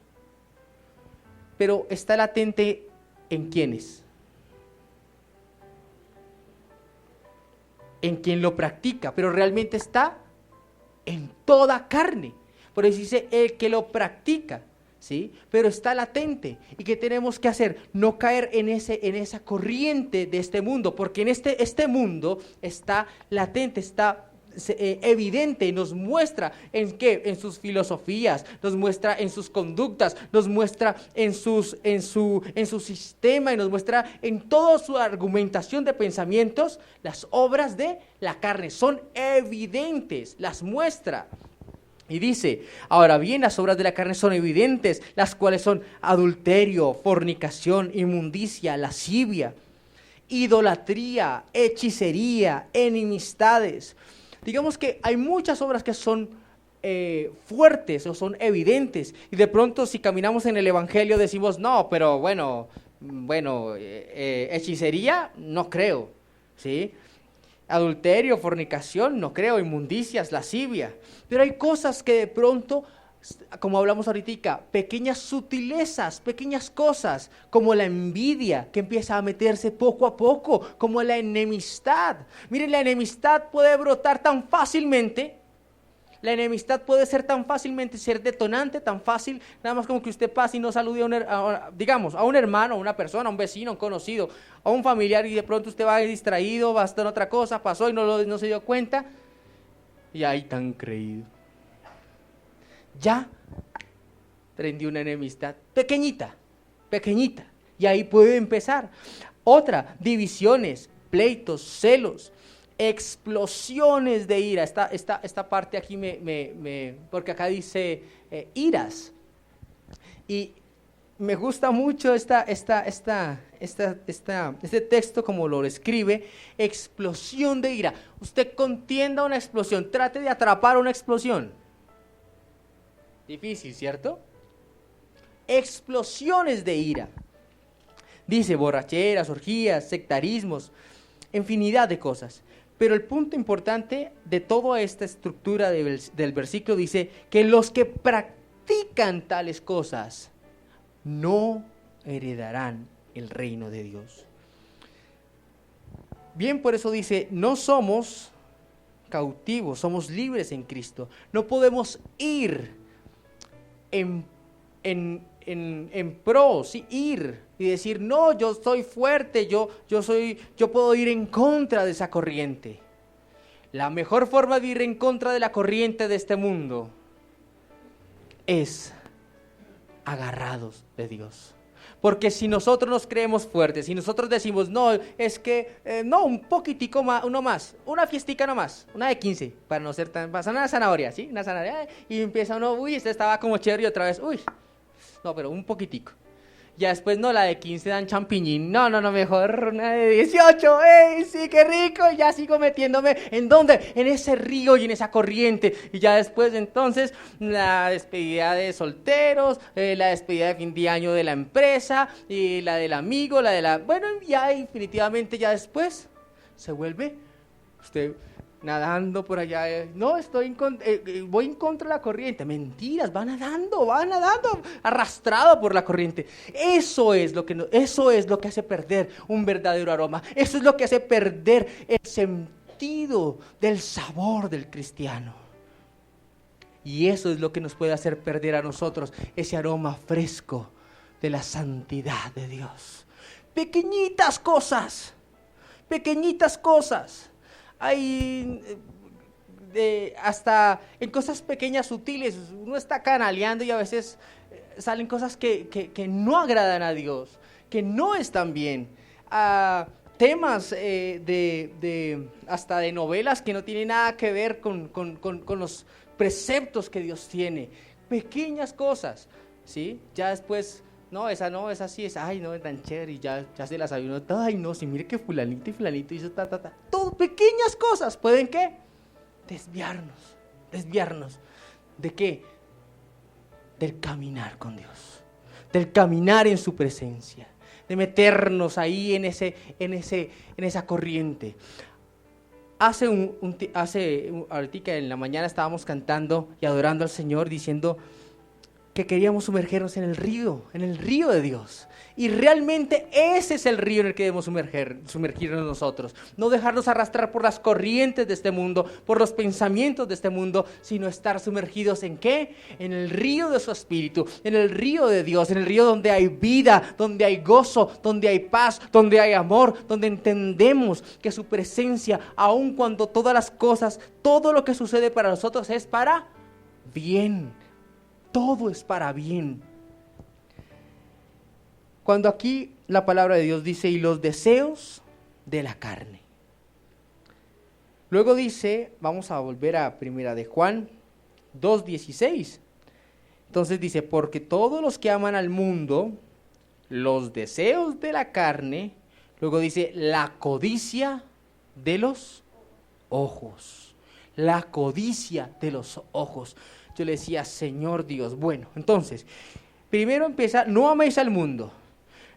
Pero está latente ¿en quiénes? En quien lo practica, pero realmente está en toda carne. Por eso dice el que lo practica, ¿sí? Pero está latente. ¿Y qué tenemos que hacer? No caer en esa corriente de este mundo, porque en este mundo está latente, está evidente, nos muestra en qué, en sus filosofías, nos muestra en sus conductas, nos muestra en su sistema y nos muestra en toda su argumentación de pensamientos. Las obras de la carne son evidentes, las muestra. Y dice, ahora bien, las obras de la carne son evidentes, las cuales son adulterio, fornicación, inmundicia, lascivia, idolatría, hechicería, enemistades. Digamos que hay muchas obras que son fuertes o son evidentes, y de pronto si caminamos en el evangelio decimos, no, pero bueno, hechicería, no creo, ¿sí? Adulterio, fornicación, no creo, inmundicias, lascivia. Pero hay cosas que de pronto, como hablamos ahorita, pequeñas sutilezas, pequeñas cosas, como la envidia que empieza a meterse poco a poco, como la enemistad. Miren, la enemistad puede brotar tan fácilmente. La enemistad puede ser tan fácilmente, ser detonante, tan fácil, nada más como que usted pase y no salude a un hermano, a una persona, a un vecino, a un conocido, a un familiar, y de pronto usted va distraído, va a estar en otra cosa, pasó y no se dio cuenta, y ahí tan creído. Ya prendió una enemistad pequeñita, y ahí puede empezar. Otra, divisiones, pleitos, celos, explosiones de ira. Esta parte aquí porque acá dice iras, y me gusta mucho este texto como lo escribe, explosión de ira. Usted contienda una explosión, trate de atrapar una explosión. Difícil, ¿cierto? Explosiones de ira. Dice borracheras, orgías, sectarismos, infinidad de cosas. Pero el punto importante de toda esta estructura del versículo dice que los que practican tales cosas no heredarán el reino de Dios. Bien, por eso dice, no somos cautivos, somos libres en Cristo. No podemos ir en pro, ¿sí? Ir y decir, no, yo soy fuerte, yo puedo ir en contra de esa corriente. La mejor forma de ir en contra de la corriente de este mundo es agarrados de Dios. Porque si nosotros nos creemos fuertes, si nosotros decimos, no, es que, no, un poquitico más, una fiestica nomás, una de 15, para no ser tan, pasa una zanahoria, ¿sí? Una zanahoria, y empieza uno, uy, este estaba como chévere y otra vez, uy, no, pero un poquitico. Ya después, no, la de 15 dan champiñín, no, mejor una de 18, ¡ey, sí, qué rico! Y ya sigo metiéndome, ¿en dónde? En ese río y en esa corriente. Y ya después, entonces, la despedida de solteros, la despedida de fin de año de la empresa, y la del amigo, bueno, ya definitivamente ya después se vuelve usted nadando por allá, no, voy en contra de la corriente. Mentiras, va nadando, arrastrado por la corriente. Eso es lo que hace perder un verdadero aroma. Eso es lo que hace perder el sentido del sabor del cristiano. Y eso es lo que nos puede hacer perder a nosotros ese aroma fresco de la santidad de Dios. Pequeñitas cosas. Hay hasta en cosas pequeñas, sutiles, uno está canaleando y a veces salen cosas que no agradan a Dios, que no están bien. Temas hasta de novelas que no tienen nada que ver con los preceptos que Dios tiene. Pequeñas cosas, ¿sí? Ya después, no, esa sí es, ay, no, es tan chévere, y ya se la sabe uno, ay, no, si mire que fulanito hizo todo, pequeñas cosas, ¿pueden qué? Desviarnos. ¿De qué? Del caminar con Dios, del caminar en su presencia, de meternos ahí en esa corriente. ahorita en la mañana estábamos cantando y adorando al Señor, diciendo que queríamos sumergirnos en el río de Dios. Y realmente ese es el río en el que debemos sumergirnos nosotros. No dejarnos arrastrar por las corrientes de este mundo, por los pensamientos de este mundo, sino estar sumergidos ¿en qué? En el río de su Espíritu, en el río de Dios, en el río donde hay vida, donde hay gozo, donde hay paz, donde hay amor, donde entendemos que su presencia, aun cuando todas las cosas, todo lo que sucede para nosotros es para bien. Todo es para bien. Cuando aquí la palabra de Dios dice, y los deseos de la carne. Luego dice, vamos a volver a primera de Juan 2:16. Entonces dice, porque todos los que aman al mundo, los deseos de la carne, luego dice, la codicia de los ojos. La codicia de los ojos. Yo le decía, Señor Dios, bueno, entonces, primero empieza, no améis al mundo.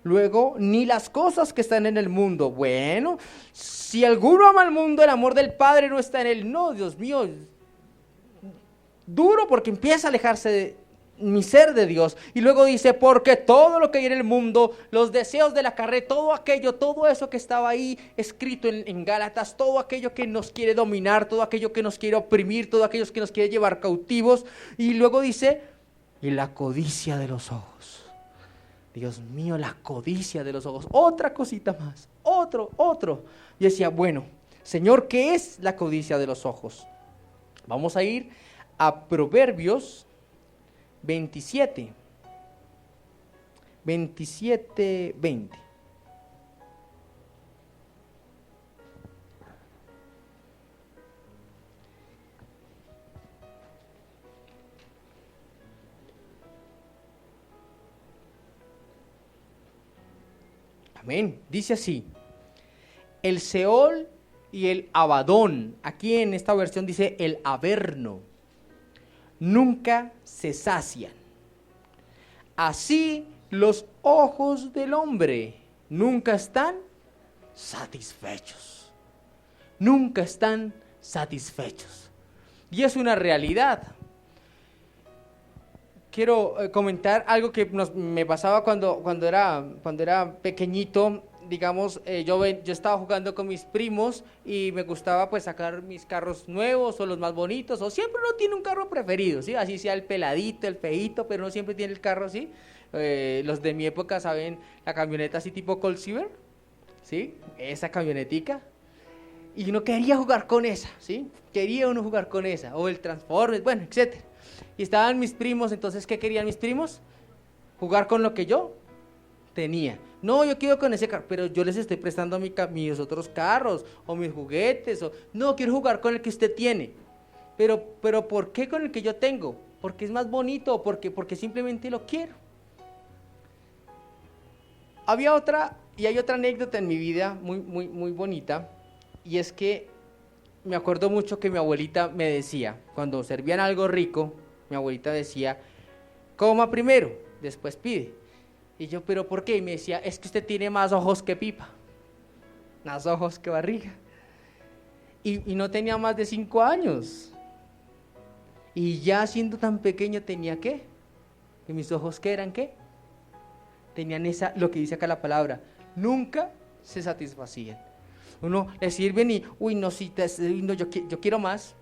Luego, ni las cosas que están en el mundo. Bueno, si alguno ama al mundo, el amor del Padre no está en él. No, Dios mío, duro porque empieza a alejarse de mi ser de Dios. Y luego dice, porque todo lo que hay en el mundo, los deseos de la carne, todo aquello, todo eso que estaba ahí escrito en Gálatas, todo aquello que nos quiere dominar, todo aquello que nos quiere oprimir, todo aquello que nos quiere llevar cautivos. Y luego dice, y la codicia de los ojos. Dios mío, la codicia de los ojos. Otra cosita más, otro. Y decía, bueno, Señor, ¿qué es la codicia de los ojos? Vamos a ir a Proverbios 27, 20. Amén. Dice así, el Seol y el Abadón, aquí en esta versión dice el Averno, nunca se sacian. Así los ojos del hombre nunca están satisfechos. Nunca están satisfechos. Y es una realidad. Quiero comentar algo que me pasaba cuando era pequeñito. Digamos, yo estaba jugando con mis primos y me gustaba pues sacar mis carros nuevos o los más bonitos, o siempre uno tiene un carro preferido, ¿sí? Así sea el peladito, el feíto, pero uno siempre tiene el carro así. Los de mi época saben la camioneta así tipo Colt Silver, ¿sí? Esa camionetica. Y uno quería jugar con esa, ¿sí? Quería uno jugar con esa, o el Transformers, bueno, etcétera. Y estaban mis primos, entonces, ¿qué querían mis primos? Jugar con lo que yo tenía. No, yo quiero con ese carro, pero yo les estoy prestando mis otros carros, o mis juguetes, no, quiero jugar con el que usted tiene. Pero ¿por qué con el que yo tengo? Porque es más bonito, o porque simplemente lo quiero. Hay otra anécdota en mi vida muy bonita, y es que me acuerdo mucho que mi abuelita me decía, cuando servían algo rico, mi abuelita decía, coma primero, después pide. Y yo, ¿pero por qué? Y me decía, es que usted tiene más ojos que pipa, más ojos que barriga. Y no tenía más de 5 años. Y ya siendo tan pequeño tenía ¿qué? Que mis ojos ¿qué eran qué? Tenían lo que dice acá la palabra, nunca se satisfacían. Uno le sirven y, uy, no, sí, no, yo quiero más.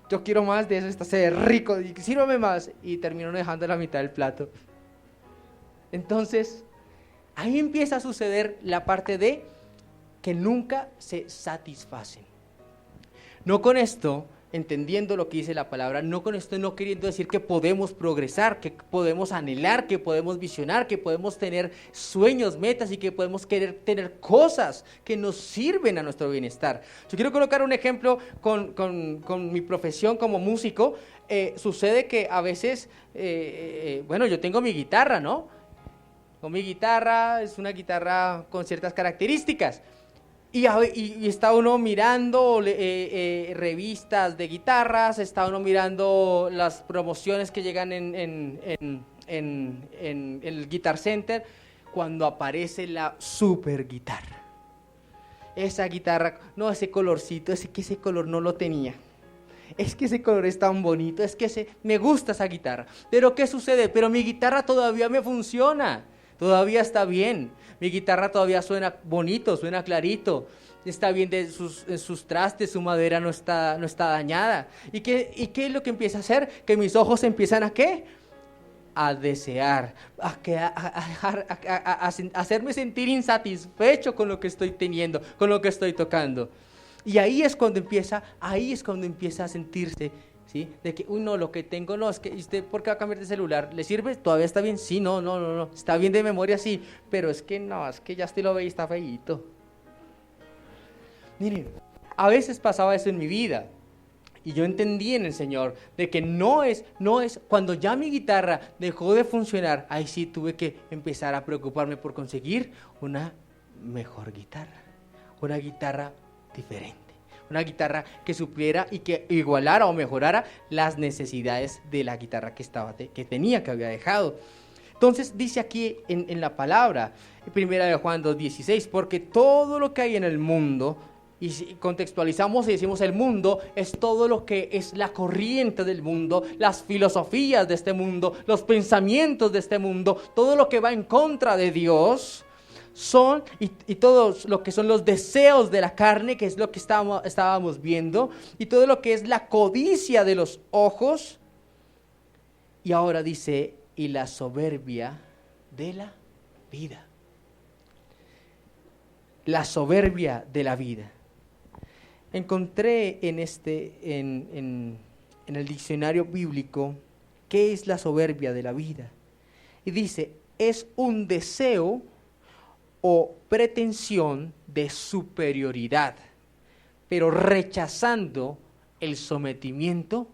Yo quiero más de eso, está se ve rico, sírvame más. Y termino dejando la mitad del plato. Entonces, ahí empieza a suceder la parte de que nunca se satisfacen. No con esto, entendiendo lo que dice la palabra, no con esto no queriendo decir que podemos progresar, que podemos anhelar, que podemos visionar, que podemos tener sueños, metas y que podemos querer tener cosas que nos sirven a nuestro bienestar. Yo quiero colocar un ejemplo con mi profesión como músico. Sucede que a veces, bueno, yo tengo mi guitarra, ¿no? Con mi guitarra, es una guitarra con ciertas características. Y está uno mirando revistas de guitarras, está uno mirando las promociones que llegan en el Guitar Center, cuando aparece la super guitarra. esa guitarra, no, ese colorcito, ese color no lo tenía. Es que ese color es tan bonito, me gusta esa guitarra. Pero ¿qué sucede? Pero mi guitarra todavía me funciona, todavía está bien. Mi guitarra todavía suena bonito, suena clarito, está bien en sus trastes, su madera no está dañada. ¿Y qué es lo que empieza a hacer? Que mis ojos empiezan ¿a qué? A desear, a hacerme sentir insatisfecho con lo que estoy teniendo, con lo que estoy tocando. Y ahí es cuando empieza a sentirse, ¿sí? De que, uy, no, lo que tengo no, es que usted, ¿por qué va a cambiar de celular? ¿Le sirve? ¿Todavía está bien? Sí, no, está bien de memoria, sí, pero es que no, es que ya usted lo ve y está feíto. Miren, a veces pasaba eso en mi vida. Y yo entendí en el Señor de que no es, cuando ya mi guitarra dejó de funcionar, ahí sí tuve que empezar a preocuparme por conseguir una mejor guitarra, una guitarra diferente, una guitarra que supiera y que igualara o mejorara las necesidades de la guitarra que había dejado. Entonces dice aquí en la palabra, en 1 Juan 2:16, porque todo lo que hay en el mundo, y si contextualizamos y decimos el mundo, es todo lo que es la corriente del mundo, las filosofías de este mundo, los pensamientos de este mundo, todo lo que va en contra de Dios, y todo lo que son los deseos de la carne, que es lo que estábamos viendo, y todo lo que es la codicia de los ojos, y ahora dice, y la soberbia de la vida. La soberbia de la vida. Encontré en el diccionario bíblico qué es la soberbia de la vida. Y dice, es un deseo o pretensión de superioridad, pero rechazando el sometimiento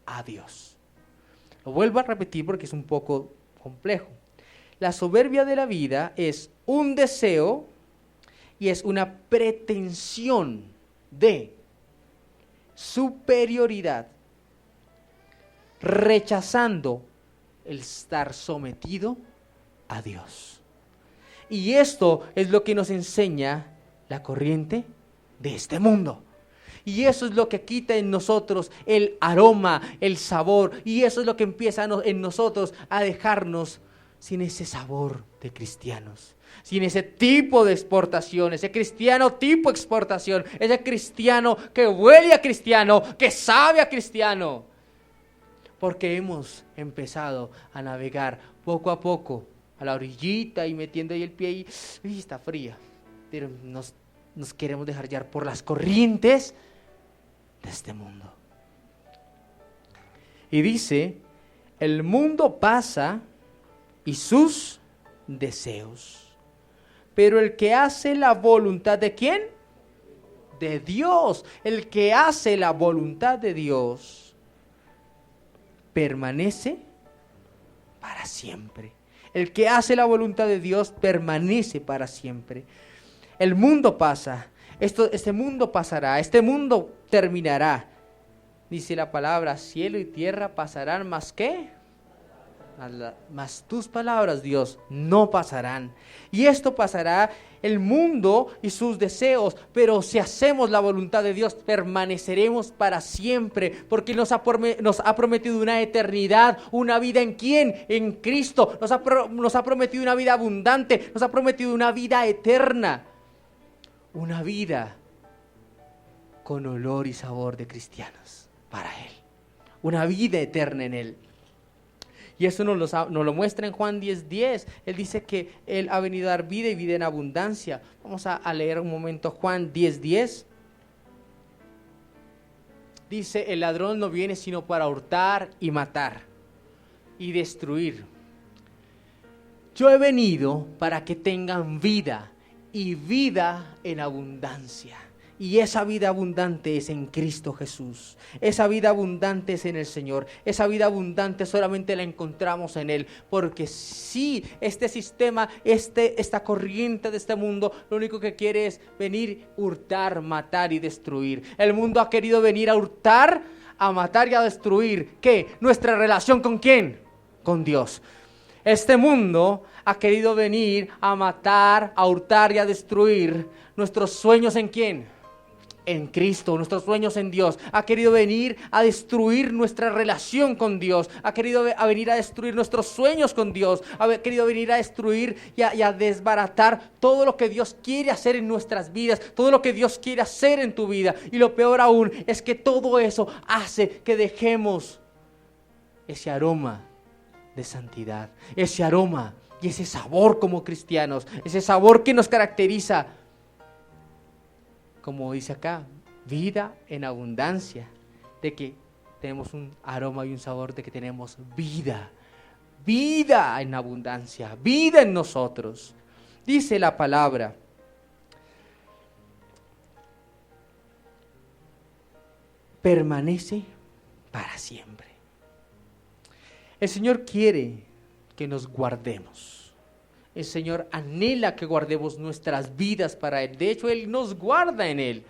a Dios. Lo vuelvo a repetir porque es un poco complejo. La soberbia de la vida es un deseo y es una pretensión de superioridad, rechazando el estar sometido a Dios. Y esto es lo que nos enseña la corriente de este mundo. Y eso es lo que quita en nosotros el aroma, el sabor. Y eso es lo que empieza en nosotros a dejarnos sin ese sabor de cristianos. Sin ese tipo de exportación, ese cristiano tipo exportación, ese cristiano que huele a cristiano, que sabe a cristiano. Porque hemos empezado a navegar poco a poco a la orillita y metiendo ahí el pie y está fría. Pero nos queremos dejar llevar por las corrientes de este mundo. Y dice, el mundo pasa y sus deseos. Pero el que hace la voluntad ¿de quién? De Dios. El que hace la voluntad de Dios permanece para siempre. El que hace la voluntad de Dios permanece para siempre. El mundo pasa. Este mundo pasará. Este mundo terminará. Dice la palabra, cielo y tierra pasarán, ¿más qué? Mas tus palabras, Dios, no pasarán. Y esto pasará, el mundo y sus deseos, pero si hacemos la voluntad de Dios, permaneceremos para siempre, porque nos ha prometido una eternidad, una vida ¿en quién? En Cristo. Nos ha prometido una vida abundante, nos ha prometido una vida eterna, una vida con olor y sabor de cristianos para Él, una vida eterna en Él. Y eso nos lo muestra en Juan 10:10. Él dice que Él ha venido a dar vida y vida en abundancia. Vamos a leer un momento Juan 10:10. Dice, el ladrón no viene sino para hurtar y matar y destruir. Yo he venido para que tengan vida y vida en abundancia. Y esa vida abundante es en Cristo Jesús. Esa vida abundante es en el Señor. Esa vida abundante solamente la encontramos en Él. Porque si este sistema, esta corriente de este mundo, lo único que quiere es venir, hurtar, matar y destruir. El mundo ha querido venir a hurtar, a matar y a destruir. ¿Qué? Nuestra relación ¿con quién? Con Dios. Este mundo ha querido venir a matar, a hurtar y a destruir nuestros sueños. ¿En quién? En Cristo, nuestros sueños en Dios. Ha querido venir a destruir nuestra relación con Dios. Ha querido venir a destruir nuestros sueños con Dios. Ha querido venir a destruir y a desbaratar todo lo que Dios quiere hacer en nuestras vidas. Todo lo que Dios quiere hacer en tu vida. Y lo peor aún es que todo eso hace que dejemos ese aroma de santidad. Ese aroma y ese sabor como cristianos. Ese sabor que nos caracteriza. Como dice acá, vida en abundancia, de que tenemos un aroma y un sabor de que tenemos vida en abundancia, vida en nosotros. Dice la palabra, permanece para siempre. El Señor quiere que nos guardemos. El Señor anhela que guardemos nuestras vidas para Él. De hecho, Él nos guarda en Él.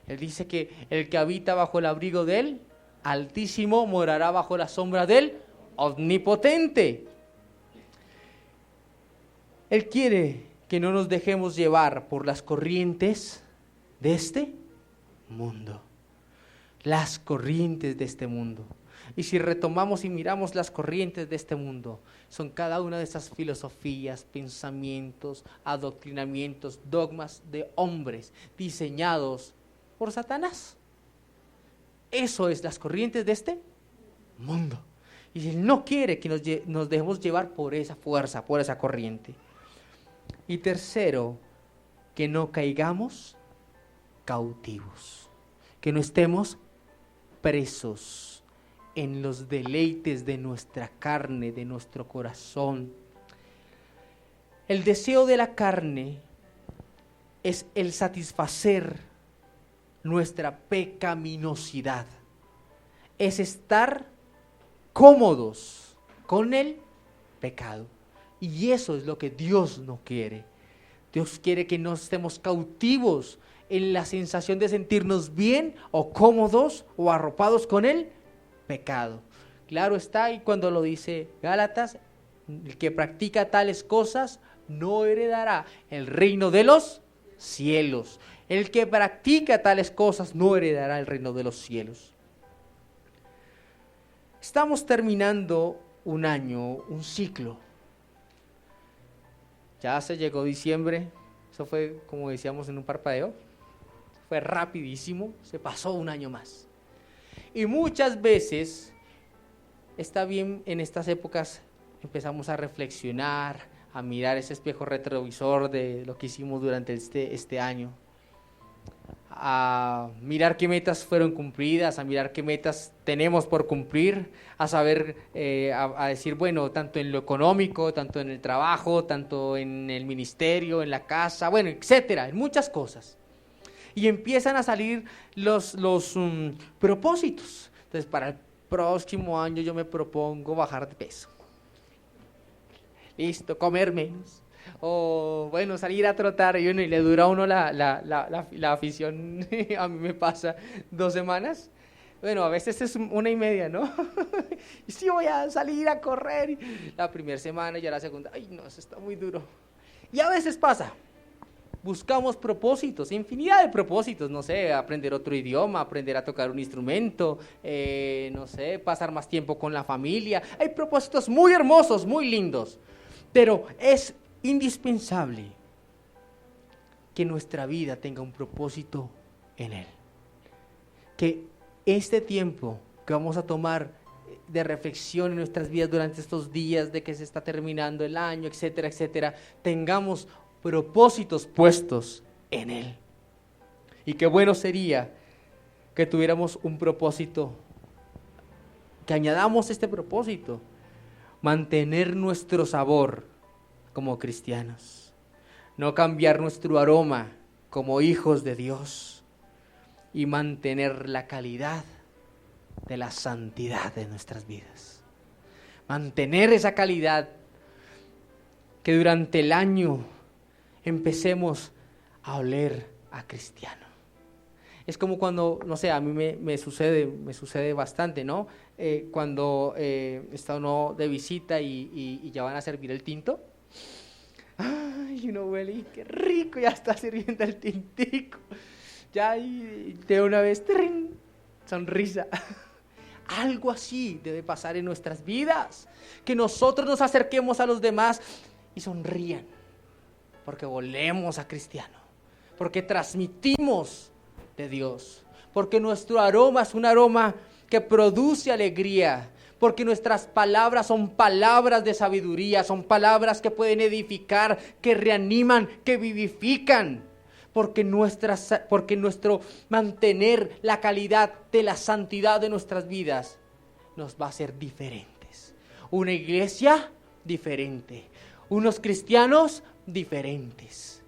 Él dice que el que habita bajo el abrigo del Altísimo morará bajo la sombra del Omnipotente. Él quiere que no nos dejemos llevar por las corrientes de este mundo. Las corrientes de este mundo. Y si retomamos y miramos las corrientes de este mundo, son cada una de esas filosofías, pensamientos, adoctrinamientos, dogmas de hombres diseñados por Satanás. Eso es las corrientes de este mundo. Y Él no quiere que nos dejemos llevar por esa fuerza, por esa corriente. Y tercero, que no caigamos cautivos, que no estemos presos en los deleites de nuestra carne, de nuestro corazón. El deseo de la carne es el satisfacer nuestra pecaminosidad, es estar cómodos con el pecado. Y eso es lo que Dios no quiere. Dios quiere que no estemos cautivos en la sensación de sentirnos bien o cómodos o arropados con el pecado. Claro está, y cuando lo dice Gálatas, el que practica tales cosas no heredará el reino de los cielos. El que practica tales cosas no heredará el reino de los cielos. Estamos terminando un año, un ciclo. Ya se llegó diciembre, eso fue como decíamos en un parpadeo, fue rapidísimo, se pasó un año más. Y muchas veces, está bien en estas épocas, empezamos a reflexionar, a mirar ese espejo retrovisor de lo que hicimos durante este año, a mirar qué metas fueron cumplidas, a mirar qué metas tenemos por cumplir, a saber, a decir, bueno, tanto en lo económico, tanto en el trabajo, tanto en el ministerio, en la casa, bueno, etcétera, en muchas cosas. Y empiezan a salir los propósitos. Entonces, para el próximo año yo me propongo bajar de peso. Listo, comer menos. O bueno, salir a trotar y le dura a uno la afición. A mí me pasa 2 semanas. Bueno, a veces es 1.5, ¿no? Y sí voy a salir a correr. La primera semana y ya la segunda, ay no, eso está muy duro. Y a veces pasa. Buscamos propósitos, infinidad de propósitos, no sé, aprender otro idioma, aprender a tocar un instrumento, no sé, pasar más tiempo con la familia. Hay propósitos muy hermosos, muy lindos, pero es indispensable que nuestra vida tenga un propósito en Él. Que este tiempo que vamos a tomar de reflexión en nuestras vidas durante estos días de que se está terminando el año, etcétera, etcétera, tengamos propósitos puestos en Él. Y qué bueno sería que tuviéramos un propósito, que añadamos este propósito, mantener nuestro sabor como cristianos, no cambiar nuestro aroma como hijos de Dios y mantener la calidad de la santidad de nuestras vidas. Mantener esa calidad, que durante el año empecemos a oler a cristiano. Es como cuando, no sé, a mí me sucede bastante, ¿no? Cuando está uno de visita y ya van a servir el tinto. Ay, uno huele, y qué rico, ya está sirviendo el tintico. Ya y de una vez, ¡trin! Sonrisa. Algo así debe pasar en nuestras vidas. Que nosotros nos acerquemos a los demás y sonrían. Porque volvemos a cristiano. Porque transmitimos de Dios. Porque nuestro aroma es un aroma que produce alegría. Porque nuestras palabras son palabras de sabiduría. Son palabras que pueden edificar, que reaniman, que vivifican. Porque nuestro mantener la calidad de la santidad de nuestras vidas nos va a hacer diferentes. Una iglesia diferente. Unos cristianos diferentes.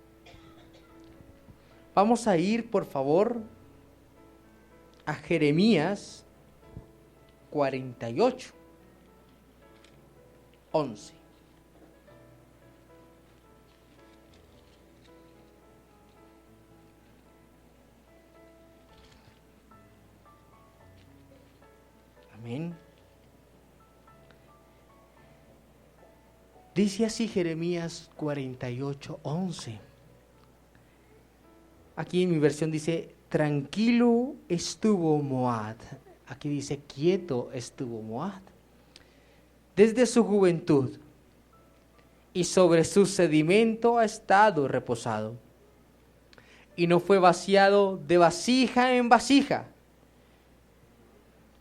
Vamos a ir, por favor, a Jeremías 48, 11. Amén. Dice así Jeremías 48, 11. Aquí en mi versión dice, tranquilo estuvo Moab. Aquí dice, quieto estuvo Moab. Desde su juventud, y sobre su sedimento ha estado reposado. Y no fue vaciado de vasija en vasija,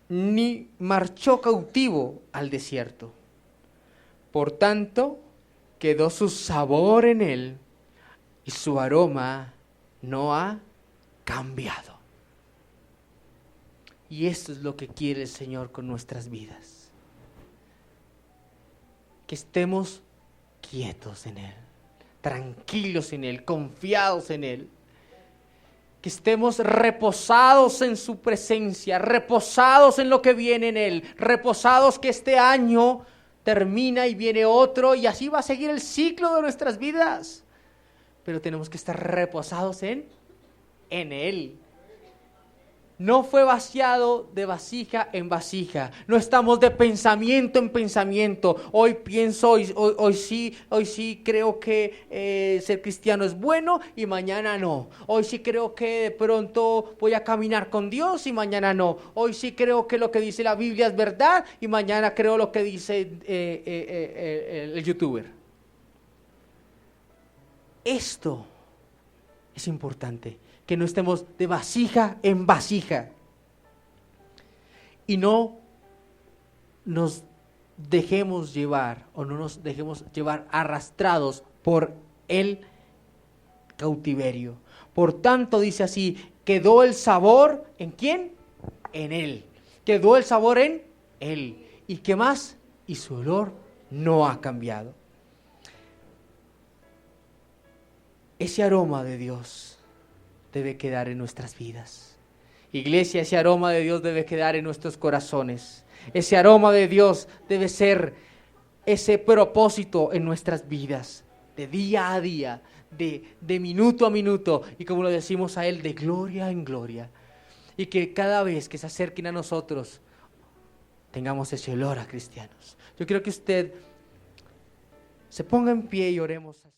ni marchó cautivo al desierto. Por tanto, quedó su sabor en él, y su aroma no ha cambiado. Y esto es lo que quiere el Señor con nuestras vidas. Que estemos quietos en Él, tranquilos en Él, confiados en Él. Que estemos reposados en su presencia, reposados en lo que viene en Él, reposados que este año termina y viene otro, y así va a seguir el ciclo de nuestras vidas. Pero tenemos que estar reposados en Él. No fue vaciado de vasija en vasija. No estamos de pensamiento en pensamiento. Hoy pienso, hoy sí creo que ser cristiano es bueno y mañana no. Hoy sí creo que de pronto voy a caminar con Dios y mañana no. Hoy sí creo que lo que dice la Biblia es verdad y mañana creo lo que dice el youtuber. Esto es importante. Que no estemos de vasija en vasija. Y no nos dejemos llevar o no nos dejemos llevar arrastrados por el cautiverio. Por tanto, dice así, quedó el sabor, ¿en quién? En Él. Quedó el sabor en Él. ¿Y qué más? Y su olor no ha cambiado. Ese aroma de Dios debe quedar en nuestras vidas. Iglesia, ese aroma de Dios debe quedar en nuestros corazones. Ese aroma de Dios debe ser ese propósito en nuestras vidas, de día a día, de minuto a minuto, y como lo decimos a Él, de gloria en gloria. Y que cada vez que se acerquen a nosotros, tengamos ese olor a cristianos. Yo quiero que usted se ponga en pie y oremos así.